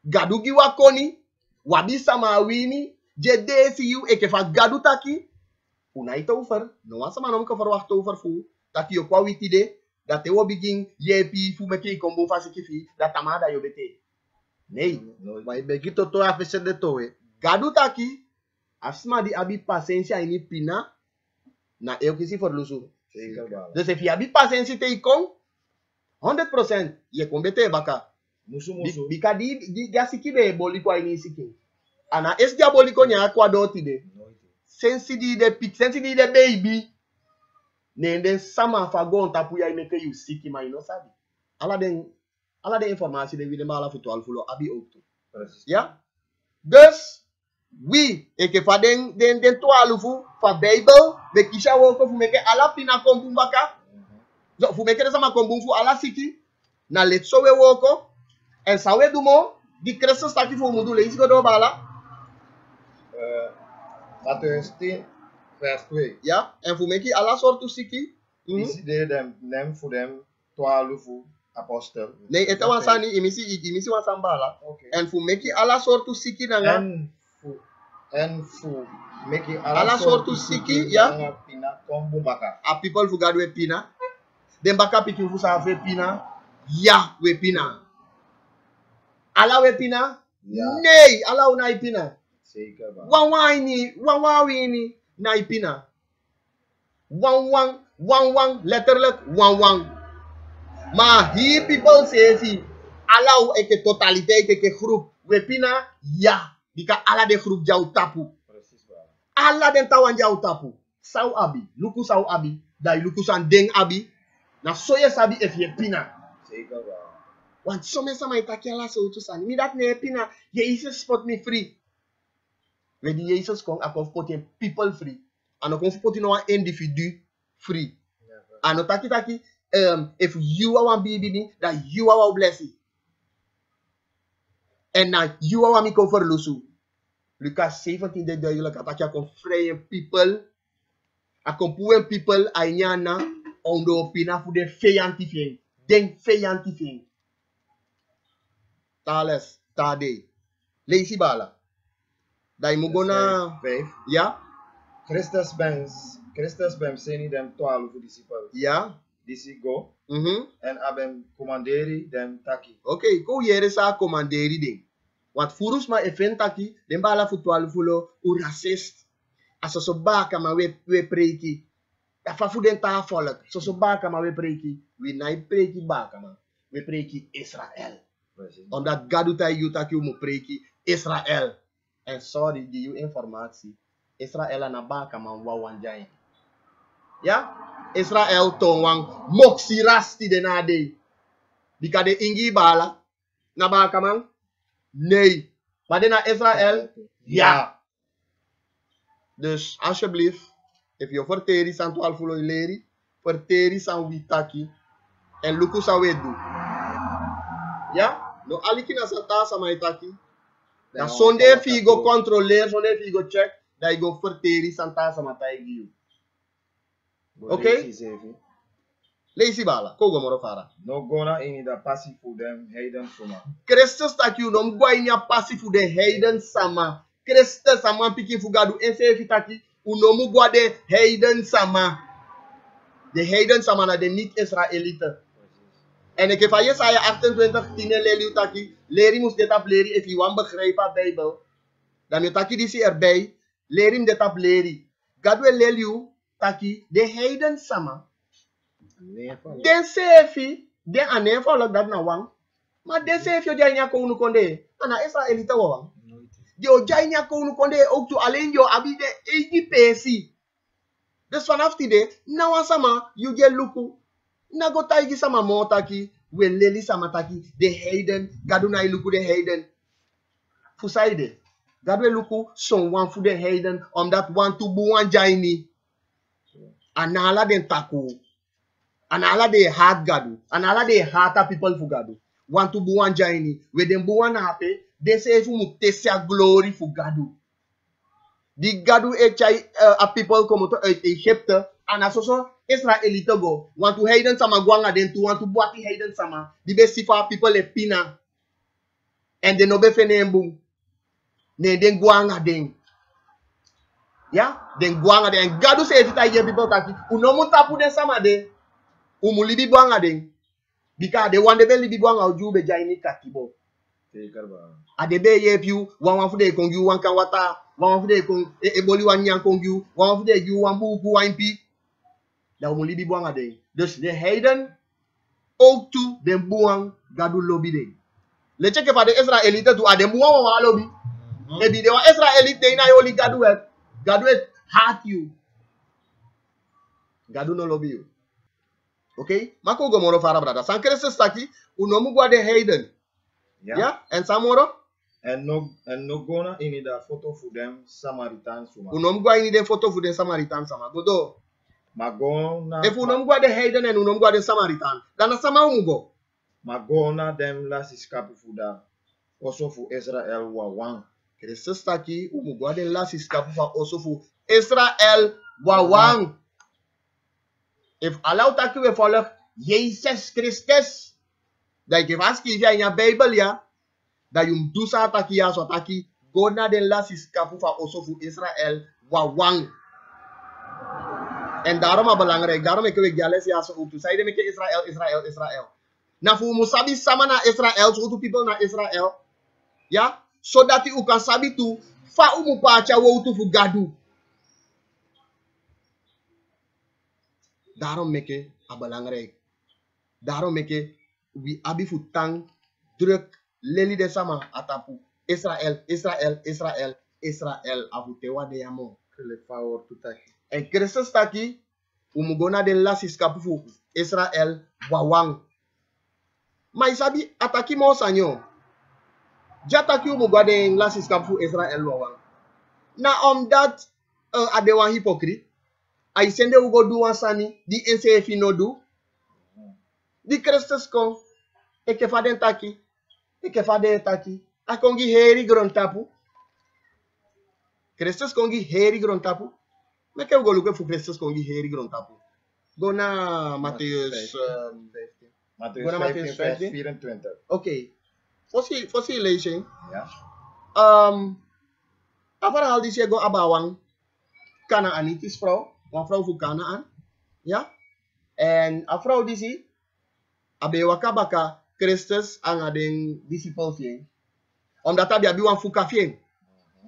Gadugi wakoni. Wabi sama wini. Jede si you eke fa gadu taki. Unaita over. No was sama nom ka verwacht over fu. Taki yo kwa witi de. Dat te wo begin yepi fu meke kombo fa sikifi. Dat tamada yo bete. Nee. Mas begito to a fechar de toe. Gadu taki. Asma di abi pasensia ini pina. Na eu kisi for lusu. Dus if je abi pasensi te ikon. 100% ye kombete baka. Musu. Bika di gasiki be boliko ini siki. Ana es dia boliko nya kwa doti de. Sensi di de baby. Nende sama fagon tapu ya imeke you siki ma ino sabi. Ala den informatie de wie de mala voor 12 fulo abi ook toe. Ja? Dus we eke fa den 12 fa Bible be kisha woko fu meke ala pina kombumbaka. So fu meke sama kombumfu ala siki na letso we woko en sawe dumo di Christus taki fu mudu le isi do bala. Matthäus 10 vers 2. Ja, en fu meke ala sortu siki. Isi de dem nem voor dem 12 apostel. Nee, het was niet imisi was ambala. Okay. En fu meki ala sortu siki nanga. En fu meki Ala sortu siki ya. Pina kombumbaka. A people fu gadu we pina. Den baka piki fu sa fe pina. Ya we pina. Ala we pina? Ja. Nee, ala una pina. Zeker ba. Wawini na pina. Wang letterlijk wang. Maar hier people say ala eke totaliteit eke groep we pina ya. Dika ala de groep jau tapu. Precies ba. Ala den tawan jau tapu. Sau abi, luku sau abi, dai luku san deng abi. Na soye sabi if ye pina. Zeker ba. Want some sama itaki ala so tu sani. Mi dat ne pina, ye Jesus spot me free. We di Jesus kon akon spot people free. Ano kon spot no individu free. Ano taki if you are one baby, that you are our blessing. En now you are me cover lusu. Lucas 17 de duidelijk dat je kon vrije people. A kon poen people anyana ondo pina fu de feyantifing. Den feyantifing. Tales, tade. Lazy bala. Dai mugona 5. ja? Christus ben seni dem 12 disciples. Ja? Disi go. En abem commanderi dem taki. Okay, ko yere sa commanderi ding. Want furus ma event taki, den bala fu 12 fulo u racist. Aso so baka ma we preki. Ya fa fu den ta volk. So baka ma we preki. We nai preki baka ma. We preki Israel. Omdat gaduta yu taki mu preki Israel. En sorry, di you informatie. Israel na baka man wawanjai. Ja? Israel tongwang moksi rasti de nade. Bika de ingi bala. Na baka man? Nee. Maar de na Israel? Ja. Dus alsjeblieft, if you verteri san 12 fulo ileri, verteri san witaki, en luku sa wedu. Ja? No aliki na sata sa maitaki. Na sonde figo controller, sonde figo check, da go verteri santa sa matai giu. Okay? Lazy bala, kogo moro fara. No gona ini da passie voor dem heiden soma. Christus tak you nom gwa inya passi fu de heiden sama. Christus sama piki fu gadu ense taki unomu gwa de heiden sama. De heiden sama na de niet Israelite. En ik heb van Jesaja 28 10 leli taki, leri mus dit op leri if you want begrijpen Bijbel. Dan je taki disi erbij, leri dit op leri. Gadwe leli taki de heiden sama. Den sefi, den ane follow dat na wang. Maar den sefi jai nya ko unu konde. Ana Israelite wang. Jo jai nya ko unu konde ook to alleen jo abi de egi pesi. Dus vanaf die de, na wan sama, you get luku. Na go taigi sama motaki, we leli sama taki, de heiden, gadu na luku de heiden. Fusaide. Gadwe luku, son wan fu de heiden, omdat wan tu buwan jaini. Anala den taku. Anala de hard gadu. Anala de hata people fu gadu. Want to buwan jaini. We den buwan hape. De se fu mutesya glory fu gadu. Di gadu e chai a people komo to Egypte. Ana soso Israelite go. Want to heiden sama gwanga den tu. Want to buati heiden sama. Di be sifa people e pina. En de no be fene mbu. Ne den gwanga den. Ya? Den gwanga den. Gadu se evita ye people taki. Unomu tapu den sama de. Umulibi bwanga ding. Bika de wande be libi bwanga ujube jaini kakibo. Adebe ye piu wan fu de kongu wan kan wata wan fu de kon eboli wan nyan kongu wan fu de ju wan bu wan pi. Da umulibi bwanga ding. Dus de heiden ook toe den buang gadu lobby de. Le check fa de Israelite tu adem buang wa lobby. E bi de wa Israelite de na yo li gadu et hurt you. Gadu no lobby you. Okay? Mako go moro fara brada. San Christus taki unomu gwa de Hayden. Yeah? En samoro? En no gona ini da foto voor dem Samaritan suma. Unomu gwa ini de foto voor de Samaritan sama. Godo. Magona. If unomu gwa de Hayden en unomu gwa de Samaritan. Dan sama umugo. Magona dem las iskapu voor da. Also voor Israel wawang. Christus taki umugo gwa de las iskapu fa also voor Israel wawang. If Allah taki we volg Jezus Christus. Dat je vast kies in je Bijbel ja. Dat je hem doet taki ja zo taki. Go naar de las iskapu fa also voor Israel wawang. En daarom is belangrijk. Daarom ik wil jales ja zo op. Zei de Israël. Na voor musabi sama na Israël. So to people na Israël. Ja. Zodat je ook kan sabi toe. Fa umu pacha wo to voor gadu. Daarom make het belangrijk. Daarom make we abi futang druk leli de sama atapu. Israël avutewa de yamo. En Christus taki umugona de lasis kapufu Israël wawang. Ma isabi ataki mo sanyo. Jataki umugwa de lasis kapufu Israël wawang. Na omdat adewa hypocrite. Ay sende ugo duwa sani di NCF no do. Di Christus kon eke faden taki. Eke faden taki. Akongi heri grontapu. Christus kongi heri grontapu. Meke ugo luke fu Christus kongi heri grontapu. Go na Mattheus 15. Mattheus 15 vers 24. Okay. Fosi lezen. Ja. Averhaal die ze go abawang Kanaanitis vrouw. Een vrouw voor Kanaan. Ja. En een vrouw die ze abewaka baka Christus aan den disciples je. Omdat hij bij wan fuka fien.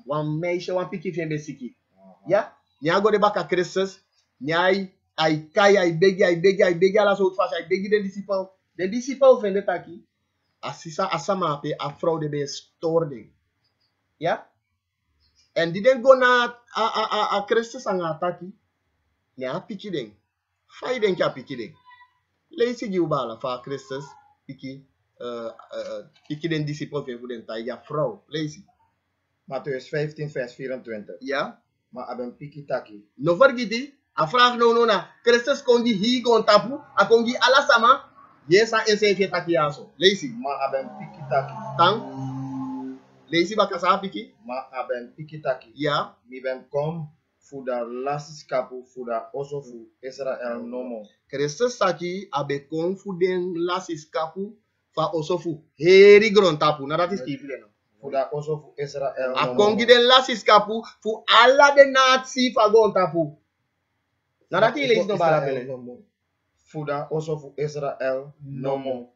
Wan meisje wan piki fien besiki. Ja. Nya go de baka Christus. Nya ai kai ai begi ala so fast ai begi den disciple. Den disciple vende taki. Asisa asama pe a vrouw de be stoorde. Ja. En die den go na a Christus aan ataki. Nya piki den. Fai den ka piki den. Leisi gi ubala fa Christus piki piki den disciple vende den tai ja vrouw. Leisi. Mattheus 15 vers 24. Ja. Maar abem piki taki. No vergiti, a vraag no na. Christus kongi hi gon tapu, a kongi ala sama. Yesa NCF taki aso. Leisi. Maar abem piki taki. Tang. Leisi baka sa piki. Maar abem piki taki. Ja. Mi ben kom voor de laatste kapu voor de also voor Israël nomo. Christus taki abe kon fu den lasis kapu fa also fu heri gron tapu. Na dat is kifle no. Voor de also voor Israël A nomo. kongi den lasis kapu fu alla de nazi fa gon tapu. Na dat is leisi no bala pele. Voor de also voor Israël nomo.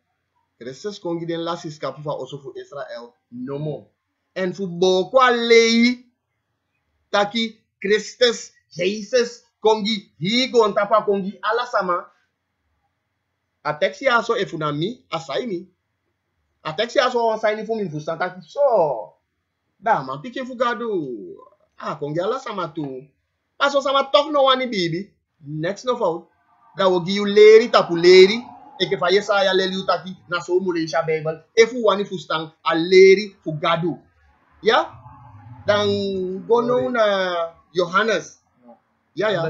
Christus kongi den lasis kapu fa also fu Israël nomo. En fu boko alei taki Christus Jesus kongi hi gon tapa kongi ala sama. A texti aso e funami asaimi. A texti aso asaini fu min fu santa so. Da man pike fu gado. Ah kongi ala sama tu. Aso sama tok no wani bibi. Next no fault. Da wo gi you leri tapu leri. E ke fa Yesaya leli utaki na so mu le sha Bible. E fu wani fu stang a leri fu gado. Ya? Dan gono na Johannes. Ya ya.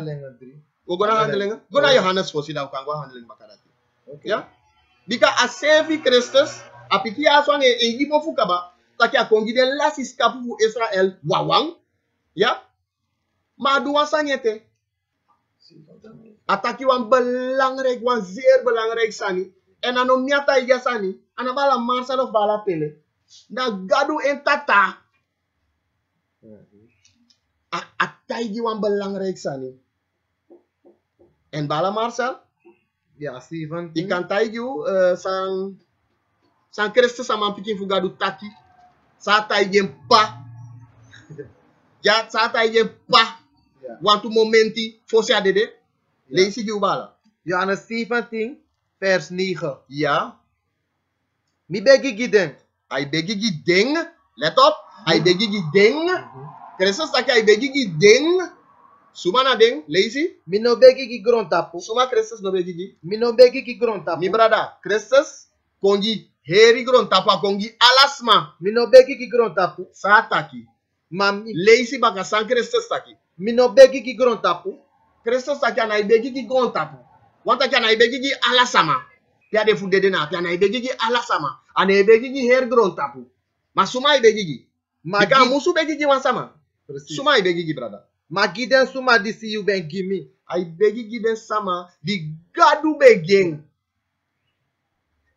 Go gonna handling. Go na Johannes for sida kan go handling makarati. Okay. Ya? Bika a sevi Christus apiki aso nge engi mo fukaba taki a kongi den lasis kapu fu Israel wawang. Ya? Ma duwa sanyete. Ataki wan belangrijk, wan zeer belangrijk sani. En anom nyata iga sani. Anabala Marcel of bala pele. Na gadu en tata. Ataigi wan belangrijk sani. En bala Marcel. Ja, Steven. Ikan taigi san Christus sama pikin fu gadu taki. Sa taigi pa. Ja, sa taigi pa. Ja. Want to momenti fosse adede. Leisi gi ubala. Johannes 17, vers 9. Ja. Mi begi giden. Ai begigi ding. Let op. Ai begigi ding. Christus taki ai begigi ding. Suma na ding. Lazy. Mi no begi gi grontapu. Suma Christus no begigi. Mi no begi gi grontapu. Mi brada. Christus kongi heri gron tapa kongi alasma. Mi no begi gi grontapu. Sa taki. Mami. Lazy baka san Christus taki. Mi no begi gi grontapu. Christus taki ana ai begigi gron tapu. Wanta ki ana ai begigi alasama. Pia de fudede na. Pia ana ai begigi alasama. Ana ai begigi her gron tapu. Ma suma ai begigi. Ika musu begigi wansama. Suma ai begigi brada. Ma giden suma disi you ben gimi. Ai begigi den sama di gadu begeng.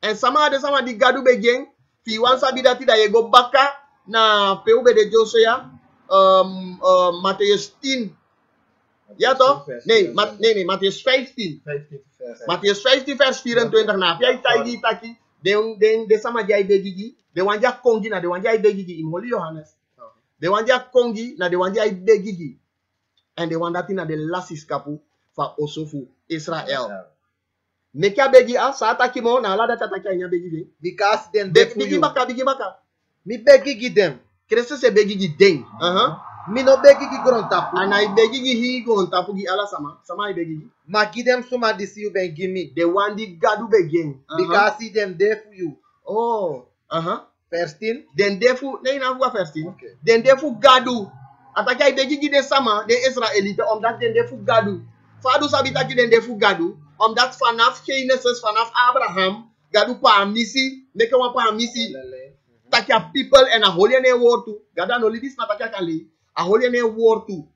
En sama de sama di gadu begeng. Fi wansa bidati da yego baka na peube de Josea. Mattheus 10. Ja toch? Nee, Mattheus 15. 15 vers. Mattheus 15 vers 24 na. Pia itaigi taki. De sama jai begigi. De wanja kongi na de wanja ai begigi. In Holy Johannes. De wanja kongi na de wanja ai begigi. En de wanda tina de lasis kapu fa osofu Israel. Mekia begi a sa ataki mo na ala data taki anya begi. Because then they Bigi baka. Mi begi gidem. Christus se begi gi ding. Mi no begi gi grontapu. Anai begi gi hi gon tapu gi ala sama. Sama ai begi gi. Ma gidem suma disi you ben gimi. De wandi gadu begin. Because them there for you. Oh. Vers 10. Den defu nee na fuwa vers 10. Okay. Den defu gadu. Ataki ai begi gi de sama de Israelite omdat den defu gadu. Fadu sabita ki den defu gadu. Omdat vanaf Genesis, vanaf Abraham, gadu pa misi, meke wan pa misi. Takia people en a holy ne wortu. Gada no lidis na takia kali. A holy ne wortu.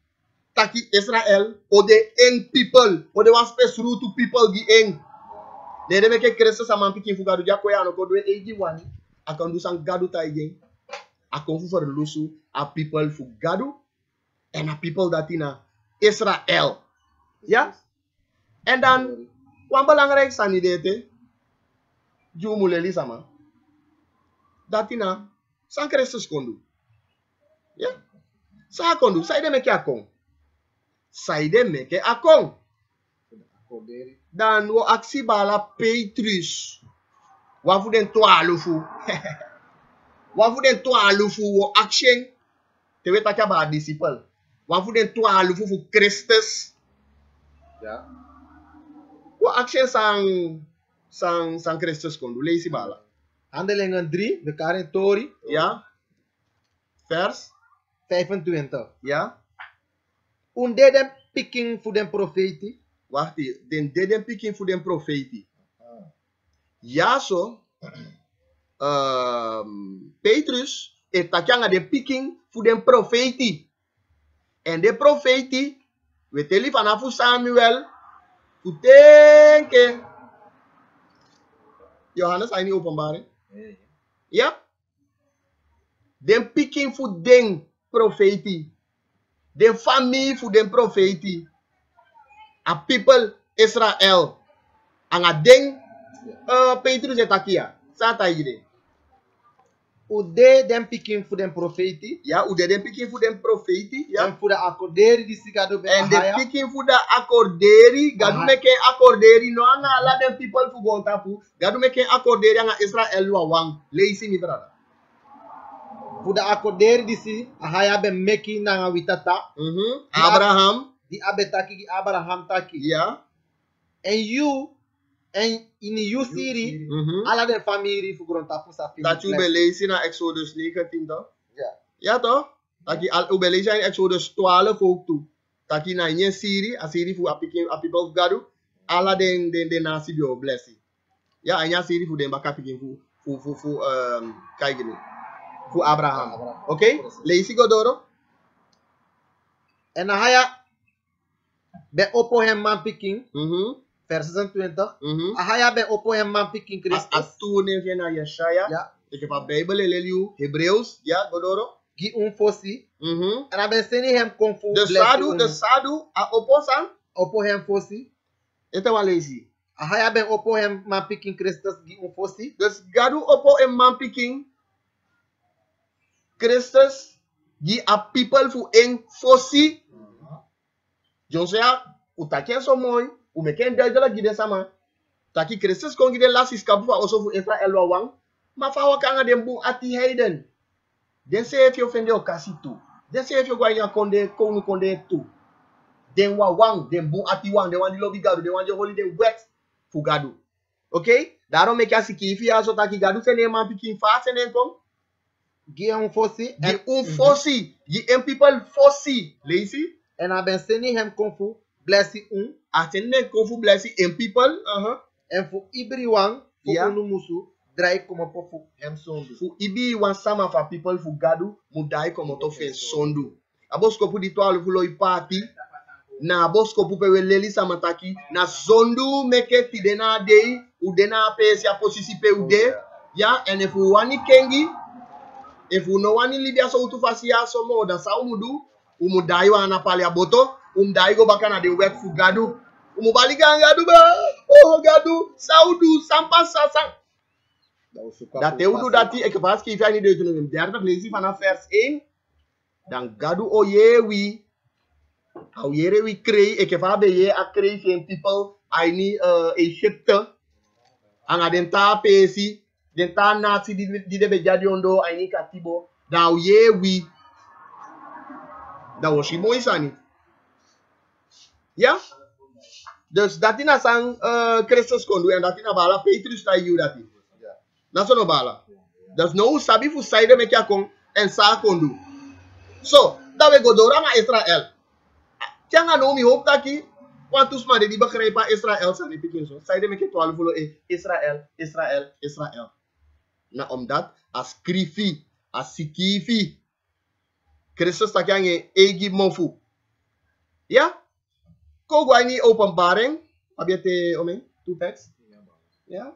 Taki Israel o de eng people. O de wan space rule to people gi eng. De meke Christus sama pikin fu gadu jako ya no ko do eji wani. Akan du sang gadu ta igen. Akon fu for lusu a people fu gadu en a people datina Israel. Ja? En dan wan belangrijk sani dete. Jumuleli sama. Datina san Christus kondu. Ja? Sa kondu, sa ide meke akon. Sa ide meke akon. Dan wo aksi bala Petrus. Wafu den 12. Wafu den 12 wo action. Tewe taka ba disciple. Wafu den 12 fu Christus. Ja. Wo action sang Christus kondu. Leisi bala. Handelingen 3, we karen Tori. Ja. Vers. 25. Ja. Unde dem picking voor den profeti. Wacht hier. Den deden picking voor den profeti. Ja zo. Petrus het takjanga de picking voor den profeti. En de profeti, we tellen vanaf Samuel. Voor denken. Johannes, hij niet openbaring. Ja? Den picking voor den profeti. Den familie voor den profeti. A people Israel. Anga den Petrus etakia. Sata ide. Ude dem picking voor den profeti. Ja, ude den picking voor den profeti. Ja. En voor de accorderi die si gado ben En de ahaya. picking voor de accorderi. Gadu meke accorderi. No anga ala den people voor gontapu. Gadu meke accorderi anga Israel wa wang. Leisi mi brada. Voor de accorderi die si ahaya ben meki nanga witata. Abraham. Die abetaki die Abraham taki. Ja. En you en in you siri ala de familie voor grondtapu sa film. Dat je belezen naar Exodus 19 toch? Ja. Ja toch? Dat je al belezen in Exodus 12 ook toe. Dat je naar je Syrië, Assyrië voor a people gadu, ala de nasi bio blessing. Ja, en ja Syrië voor de bakapiking voor kijk nu. Voor Abraham. Oké? Lees ik Godoro? En ahaya be oppo hem man picking. Vers 26. Ahaya ben oppo hem man picking Christus. Als toen je naar Yeshaya. Ja. Ik heb een Bijbel, Leliu, Hebreeuws. Ja, Godoro. Gi un fosi. En dan ben seni hem kon voor de sadu, a opposan. Oppo hem fosi. Ete wa lezi. Ahaya ben oppo hem man picking Christus gi un fosi. Dus gadu oppo en man picking Christus gi a people fu en fosi. Josea, utaken so mooi. U meken duidelijk gide sama. Taki Christus kongi de last is kapu also fu Israel wa wang. Ma fa wakanga dem bu ati Hayden. Den se if you fende okasi tu. Den se if you gwa konde konde tu. Den wa wang, den bu ati wang, den wan di lobby gadu, den wan di holiday wet fu gadu. Okay? Daarom make ya siki if ya so taki gadu se ne man pikin fa se ne kom. Gi fosi. Gi fosi. Gi people fosi. Lazy. En a ben seni hem konfu blessi Atene konfu blessi people. En fu ibri wang fu Yeah. unu musu drai como pofu hem sondu. Fu ibi wan sama fa people fu gadu mudai como to fen sondu. Abosko pu di 12 fu lo ipati. Na abosko pu pe leli samataki. Na sondu meke ti dena dei. U dena pesi a posisi pe ude. Ya, en fu wani kengi. If you no wani libya so utu fasi ya so mo da sa umudu. Umudai wana pali a boto. Umdai go baka na de wet fu gadu. Umubaliga gadu ba. Oh gadu. Saudu sampa sasang. Dat eu dati ek pas ki fani de tunu derde leesi vanaf vers 1 dan gadu o yewi au yere wi krei ek fa be ye a krei fen people aini Egypte anga den ta pesi den ta nati di de be jadi ondo aini katibo dan yewi dan was mooi sani ja dus dat ina sang Christus kondu en dat ina bala Petrus ta yu dati. Naso no bala. There's no sabi fu side me kya kon en sa kondu. So, da we go doranga Israel. Kyanga no mi hope taki quantus ma de di begrijpa Israel sa ni pikin so. Side me ke 12 fulo Israel. Na omdat as krifi, as sikifi. Christus takyange egi mofu. Ja? Ko gwani openbaring. Abiete ome two text. Ja?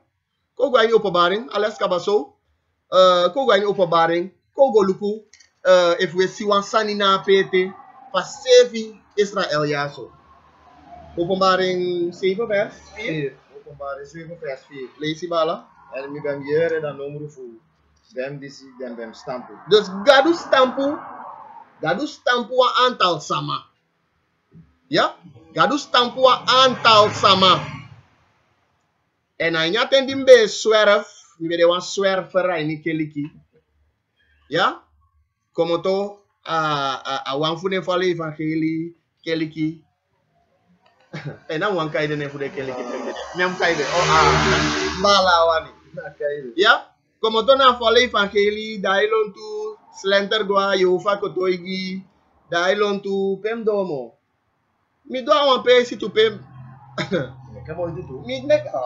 Kogo ay openbaring, alles kabaso. Kogo ay openbaring, kogo luku. If we see one sani na pete, pasevi Israel yaso. Openbaring 7 vers 4. Openbaring 7 vers 4. Lees die bala. En mi bem jere dan numero fu. Dem disi dem bem stampu. Dus gadu stampu wa antal sama. Ja? Gadu stampu wa antal sama. En hij had in die be zwerf, we de wan zwerver in die keliki. Ja? Como to a wan fu de vale evangelie keliki. En dan wan kai de ne fu de keliki. Nem kai de. Bala wani. Ja? Como to na vale evangelie dailon tu slenter gwa Jehovah kotoigi. Dailon tu pem domo. Mi do wan pe si tu pem.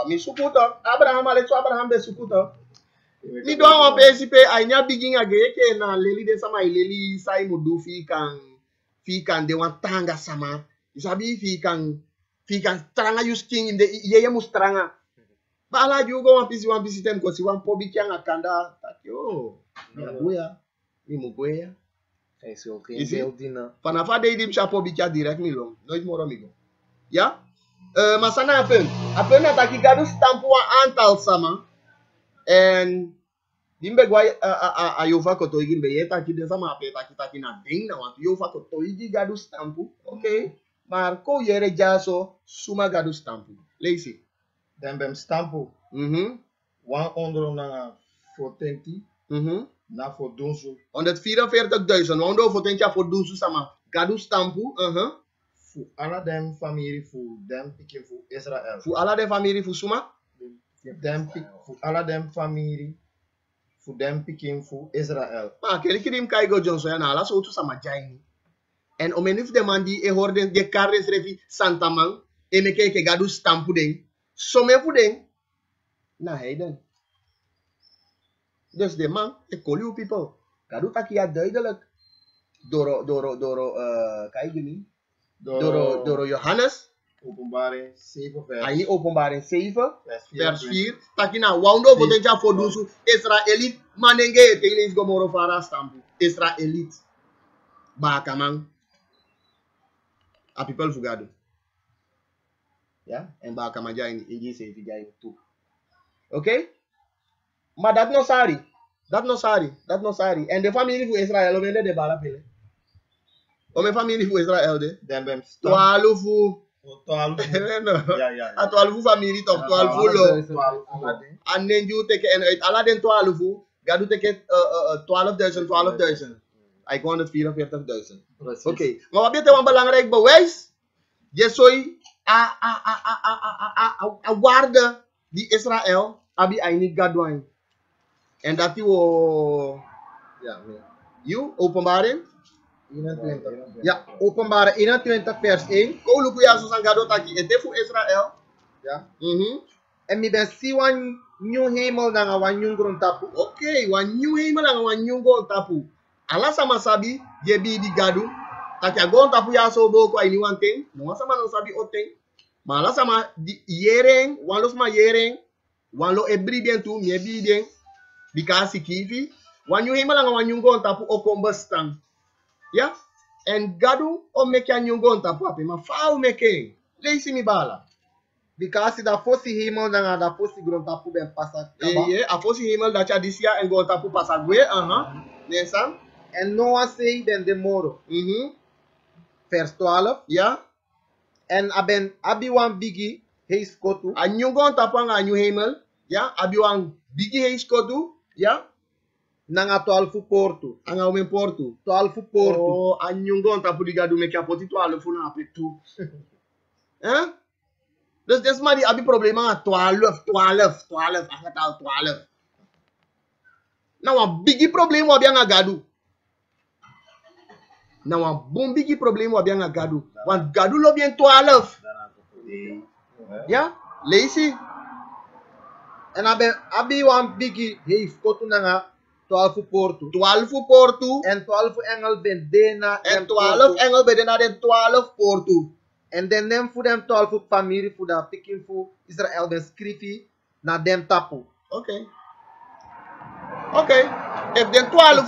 Mi sukuto Abraham ale so Abraham be sukuto mi do wan pe si pe anya bigin age ke na leli de sama leli sai mudu fi kan de wan tanga sama isabi fi kan stranga yusking in de yeye mustranga ba ala jugo wan pisi tem ko si wan pobi kyanga kanda takyo mi mugoya Panafa de dim chapo bi kya direct mi long nooit more amigo ja. Masana apen na taki gadu stampu wa antal sama en dimbe gwa a Jehovah kotoigi mbe ye taki de sama ape taki na ding na want Jehovah kotoigi gadu stampu okay maar ko yere jaso suma gadu stampu leisi Dem bem stampu. Wan onder na fotenti. Na voor dunsu. 144.000 wando fotentja voor dunsu sama gadu stampu Fu ala dem familie fu dem pikin fu Israël. fu ala de familie fu suma Fu ala dem familie fu dem pikin fu Israël. ma keli kidim kaigo Johnson ya na ala so tu sama jaini en omenif de mandi e horden de carres refi santamang e me ke gadu stampu den so me fu den na Hayden dus de man e kolu people gadu takia duidelijk doro kai gini Doro Johannes. Openbaring 7 vers. Aí openbaring 7 vers 4. Takina waundo potentia for dusu Israelit manenge teles gomoro fara stampu. Israelit. Ba kamang. A people fugado. Ja, en ba kamaja in se fija in tu. Okay? Maar dat no sari. En de familie fu Israel o mende de bala pele. O me family fu Israel de. Dem bem 12 No. A 12 familie toch, 12 lo. En dan je teken en uit Aladdin 12, ga je teken 12.000, 12.000. Hij kon het 44.000. Oké, maar wat beter een belangrijk bewijs? Je zou a waarde die Israël abi eigenlijk gaat doen. En dat die Ja, you openbaring 21. Ja, Openbaring 21 vers 1. Kau ya susang gado taki ete fu Israël. Ja. Mhm. En mi ben si wan new hemel na wan new grond tapu. Okay, wan new hemel en wan new grond tapu. Ala sama sabi je bi di gado. Taki agon tapu ya so bo ko ini wan ting. No sama no sabi oteng. Ma ala sama di yereng, wan los ma yereng. Wan lo ebri bien tu, mi bi bien. Bikasi kifi. Wan new hemel en wan new grond tapu o kombustang. Ja? En gado o meke a new grond tapu ape. Ma fa o meke. Leisi mi bala. Because da fosse hemel na da fosse grond tapu ben passa. A fosse hemel dat je disia en grond tapu passa gwe. Nessa. En Noah zei ben de moro. Vers 12. Ja. En abi wan bigi heis kotu. A new grond tapu a new hemel. Ja. Abi wan bigi heis kotu. Ja. Nanga 12 portu. Anga o men portu. 12 portu. Oh, a new grond tapu di gado meke a poti 12 na ape tu. Hein? Dus dat is maar die abi problema 12. Afgetal 12. Nou, een biggie probleem wat je aan gadu. Nou, een bon biggie probleem wat je aan gadu. Want gadu loopt in 12. Ja? Lees En abi wan bigi heis kotu nanga 12 portu. 12 portu. En 12 engel ben dena. En 12 engel ben dena den 12 portu. En dan nem voor dem 12 familie voor dat pikin voor Israël ben schrifi na dem tapu. Oké. If den 12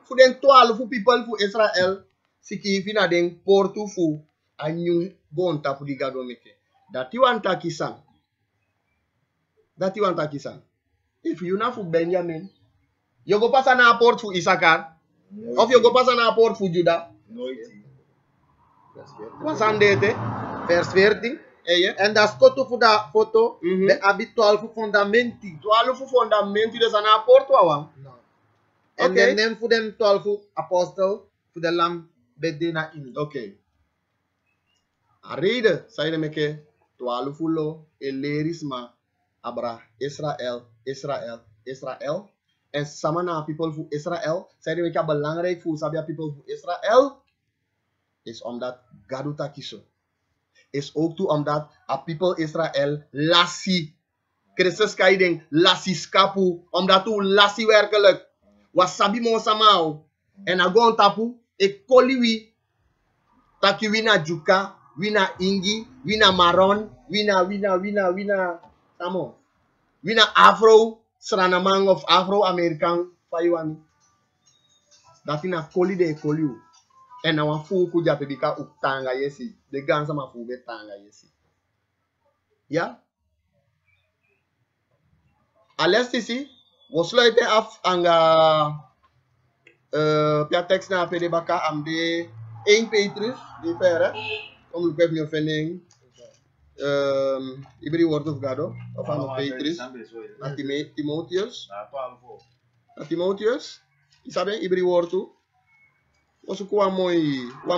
voor den 12 people voor Israël sikifi na den portu voor anyu gon tapu di gado meke. Dat you want takisan. If you na voor Benjamin, you go passa na port voor Issachar. Of you go passa na port voor Judah. Wat aan dit? Vers 14. En dat skotu voor dat foto. De abi 12 fundamenti. 12 fundamenti dus aan apport wawang. En dan neem voor dem 12 apostel voor de lam bedena in. Oké. A reden zei meke 12 lo elerisma abra Israël. En samana people voor Israël. Zei meke belangrijk voor sabia people voor Israël. Is omdat Gaduta kiso. Is ook toe omdat a people Israël lassie. Christus kaiding lassie skapu. Omdat toe lassie werkelijk. Wasabi mo samao. En agon tapu. E koliwi. Taki wina juka. Wina ingi. Wina maron. Wina. Tamo. Wina afro. Sranamang of Afro-American. Fayuani. Dat ina koli de koliu. En na wafu kuja pebika uktanga yesi. De gansa mafu betanga yesi. Ja? Alestisi, we sluiten af aan pia tekst na pede baka am de 1 Petrus, de verre. Om lu pep mi offending. Ibri word of gado, of aan Petrus. Na Timotheus. Na Timotheus. Isabe ibri word toe. Was ook een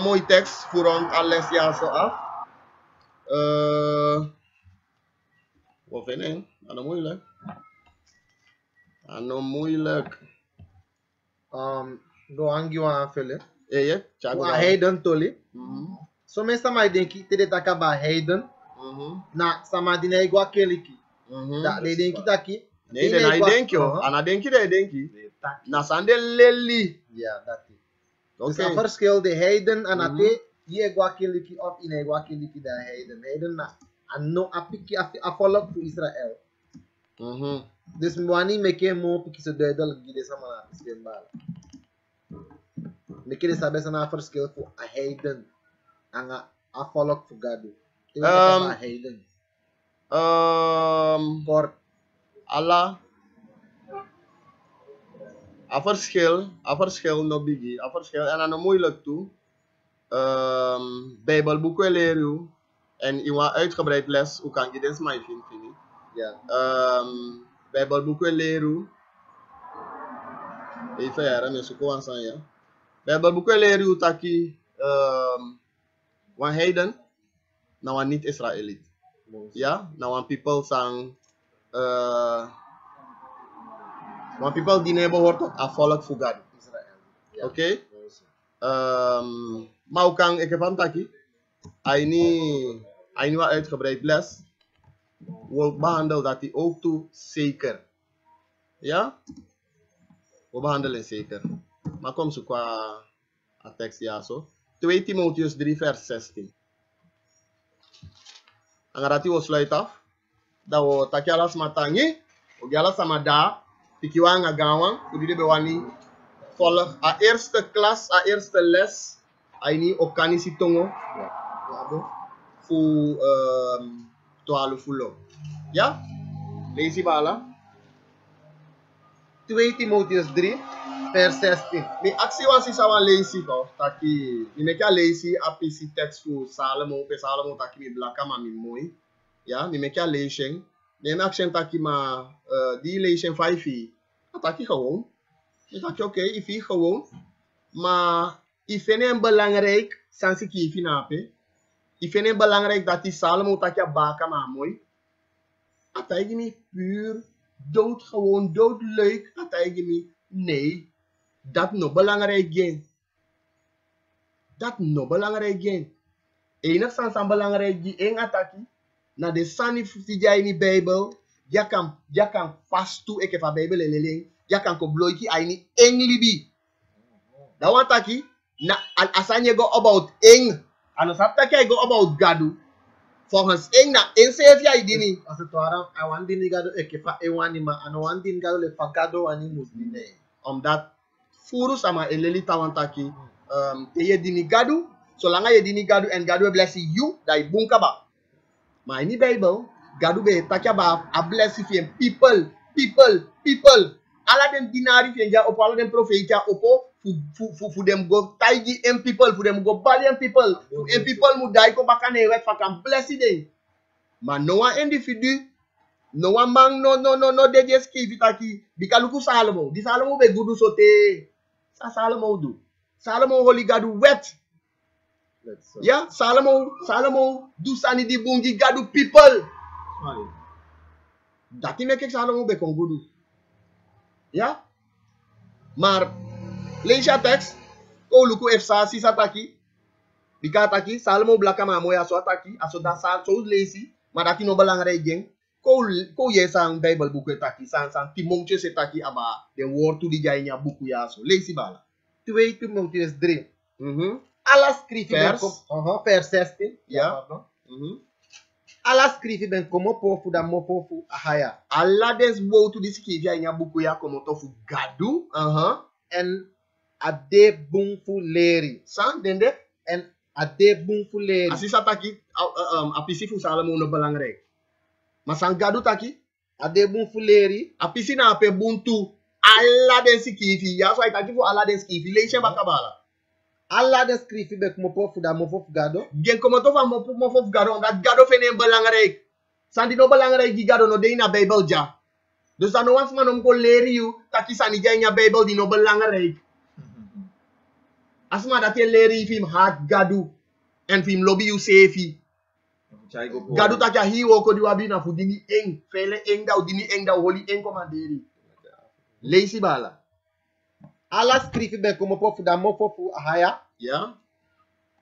mooi tekst voor ons alles jaar zo af. Wat vind je? Ano moeilijk. Do angi wa fele. Chago. Wa heiden toli. So men sama denki te de takaba heiden. Na sama dina igwa keliki. Da de denki taki. Nee, de na denki o. Ana denki de denki. Na sande leli. Ja, dat is. Dus een verschil de heiden en ate die gwakiliki of in gwakiliki de heiden. Heiden na ano apiki afolok voor Israël. Dus mwani meke mo piki se duidelijk gide sama na piskembal. Meke de sabe sana verschil voor a heiden en afolok voor gado. A heiden. Kort. Allah. A verschil no biggie. A verschil en dan moeilijk toe. Bijbelboeken leren En in wat uitgebreid les, hoe kan je dit maar vinden? Ja. Bijbelboeken leren. Even ja, dan is het gewoon aan ja. Bijbelboeken leren hoe taki wan heiden, nou wan niet Israëliet. Ja, nou wan people sang, wan people die ne behoort tot a volk voor God. Israël. Ja. Oké? Maar hoe kan ik van taki? Hij wat uitgebreid les. We behandelen dat hij ook toe zeker. Ja? We behandelen zeker. Maar kom zo qua tekst ja zo. 2 Timotheus 3 vers 16. En dat hij sluit af. Dat we takialas matangi. We alas sama da. Pikiwa nga gawang. Kudi de bewani. Volg a eerste klas, a eerste les. Aini okani si tongo. Fu 12 fulo. Ja? Lees je bala? 2 Timotheus 3, vers 16. Mi actie was is awan leesi ko. Taki, mi meka leesi apisi tekst fu Salomo. Pe Salomo taki mi blaka ma mi mooi. Ja, mi meka leesing. Mi me action taki ma die leesing 5. Taki gewoon. Ik dacht, oké, ik vind gewoon. Maar ik vind het belangrijk, sans ik je vind ik vind het belangrijk dat die Salomo takja baka maar mooi. Dat hij me puur, dood gewoon, dood leuk. Dat hij me, nee, dat no belangrijk geen. Dat no belangrijk geen. Enig sans aan belangrijk die één ataki, na de sani futija in de Bijbel, ja kan vast toe, ik heb een Bijbel leleling. Ya kan ko bloiki aini eng libi. Da wataki na al asanye go about eng. Ano sapta kai go about gadu. Volgens eng na eng sef ya idini. Als het ware, I want die gado ekefa ewani ma ano want die gado le fagado ani musline. Omdat furu sama eleli tawantaki ye dini gadu, zolang je dini gadu en gadu bless you, dai bunka ba. Maar in die Bijbel, gadu be takya ba a bless you people. Alla den dinari fenja op alla den profetia opo fu dem go taigi en people fu dem go bali en people fu en people mu dai ko bakane wet fakan blessed day. Maar no one individu, no one man no de jeski vitaki bikaluku Salomo. Di Salomo be gudu sote. Sa Salomo do. Salomo holy gadu wet. Ja, Salomo do sani di bungi gadu people. Dati me kek Salomo be kon gudu. Ja? Maar lees je tekst. Ko luku efsa si sataki. Bika taki Salomo blaka ma moya so ataki aso da sa so leesi maar dati no belangrijk ding. Ko ye sang Bible buku taki sang Timotheus setaki aba de woord to di jainya buku ya so. Leesi bala. 2 Timotheus 3. Alla scrivi vers 16. Ja. Alla scrivi ben como pofu da mo pofu ahaya. Alla des wo to di scrivi ya buku ya como tofu gadu. En ade bungfu leri. Sang dende en ade bungfu leri. Asisa taki apisi fu Salomo no belangrijk. Maar sang gadu taki ade bungfu leri. Apisi na ape buntu alla den scrivi ya so ai taki fu alla den scrivi leisha bakabala. Alla de scrivi be como pofu da mo pofu gado. Gen como tofa mo pofu gado dat gado fene belangrijk. Sandi no belangrijk gi gado no de na Bijbel ja. Dus dan no wans man om ko leri you taki sani janya Bijbel di no belangrijk. Asma dat je leri film hard gadu en film lobby you safe. Gadu tak ya hiwo ko di wabi na fu dini eng fele eng da dini eng da holy eng commanderi. Leisi bala. Alla scrivi ben como pofu da mo pofu ahaya. Ja.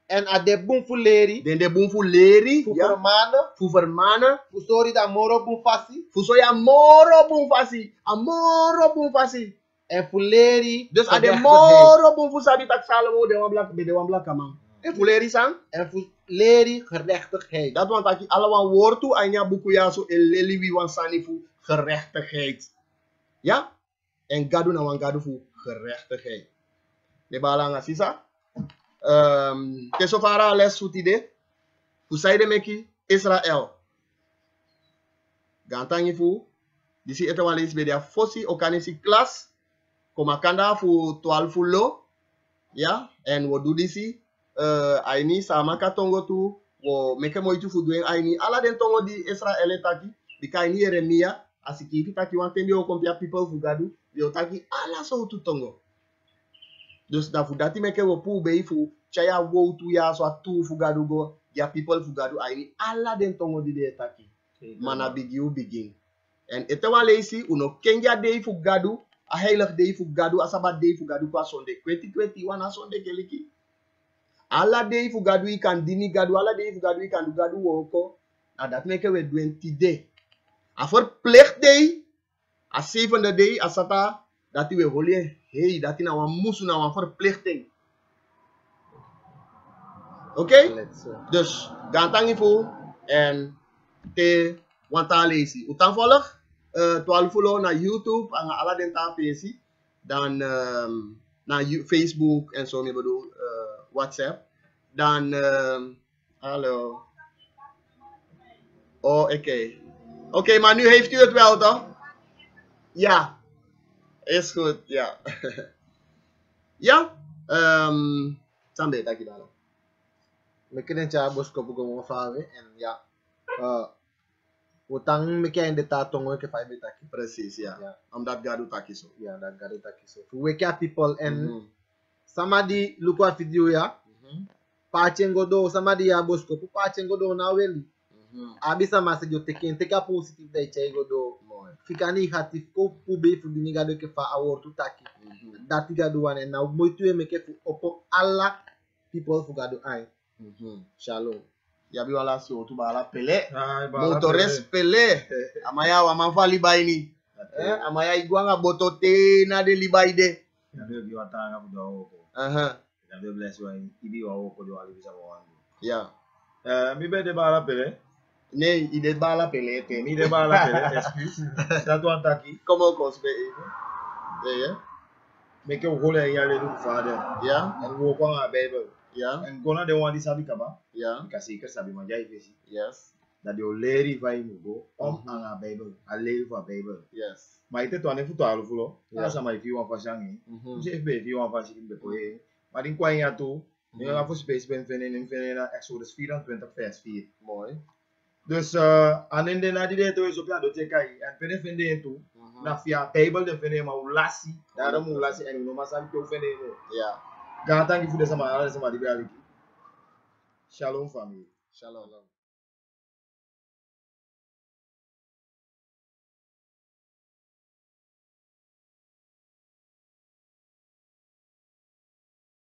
En ade bungfu leri. Den de bungfu leri. Fu vermana. Fu vermana. Fu sori da moro bungfasi. Fu so ya moro bungfasi. Amoro bungfasi. En fu leri. Dus ade moro bungfu sabi tak Salomo de wan blak man. En fu leri sang? En fu leri gerechtigheid. Dat want aki alle wan woord toe anya buku ya so eleli wi wan sani fu gerechtigheid. Ja? En gadu na wan gadu fu gerechtigheid. De balanga sisa. Tesofara les soutide. Fu saide meki Israël. Gantangi fu. Disi ete wan leis bedia fosi okanisi klas. Komakanda fu 12 fu lo. Ja? En wo do disi. Aini sama katongo tu. wo meke moitu fuduen aini ala den tongo di Israel taki di kaini Yeremia asiki taki wantende o kompia people fugadu di otaki ala so tu tongo dus da fudati meke wo pu be ifu chaya wo tu ya so tu fugadu go ya people fugadu aini ala den tongo di de taki mana bigiu begin en etewa leisi uno kenja de fugadu a heilig de fugadu asaba de fugadu kwa sonde 2021 sonde keliki ala de fugadu ikan dini gadu ala de fugadu ikan du gadu woko na dat meke we 20 day a for pleeg day a 7de day asata dati we holie hey dati na wa musu na wa for pleeg okay dus gantangi fu en te wanta leisi utan volg 12 follow na YouTube en ala den ta pesi dan na Facebook en zo, ik bedoel WhatsApp. Dan, hallo. Oh, oké. Oké, maar nu heeft u het wel, toch? Ja. Is goed, ja. Ja? Sambe, dankjewel. We kunnen het ja, boskopu gewoon varen en ja. Utang meke in de tatongo ke fai betaki. Precies, ja. Omdat gadu taki so. Ja, dat gadu taki so. We wake people and somebody look at video ya. Pachengo do somebody ya boskopu pachengo do na weli. Abisa masejo teka positive dai chego do. Fikani hatif ko pube fu dini gado ke fa awor tu taki. Dati gadu wane na moitu e meke fu opo alla people fu gado ai. Shalom. Yabi wala so tu bala pele. Motores pele. Amaya wa manfali baini. Amaya igwanga botote na de libaide. Yabi ki watanga budo woko. Yabi bless wa ibi wa woko do ali bisa wangu. Ya. Mi be de bala pele. Ne, ide bala pele te. Mi de bala pele, excuse. Dat wan taki. Como cospe even. Ja. Make you hole yale do father. Ja. En wo kwa nga Bible. Ja. En gona de wan di sabi kaba. Ja. Kasi ka sabi majai fesi. Yes. Dat de leri vai mu go nga Bible. A leri for Bible. Yes. Maar ite twane fu twalu fulo. Ya sama ifi wan fashangi. Je be ifi wan fashi be ko e. Maar in kwanya to, je ga voor space ben vinden na Exodus 24 vers 4. Mooi. Dus anende na di de to is op ja do te kai en vinden to. Na via Bible de vinden ma ulasi. Daarom ulasi en no masabi to vinden no. Ja. Ga thank you for de sama di reality. Shalom family. Shalom.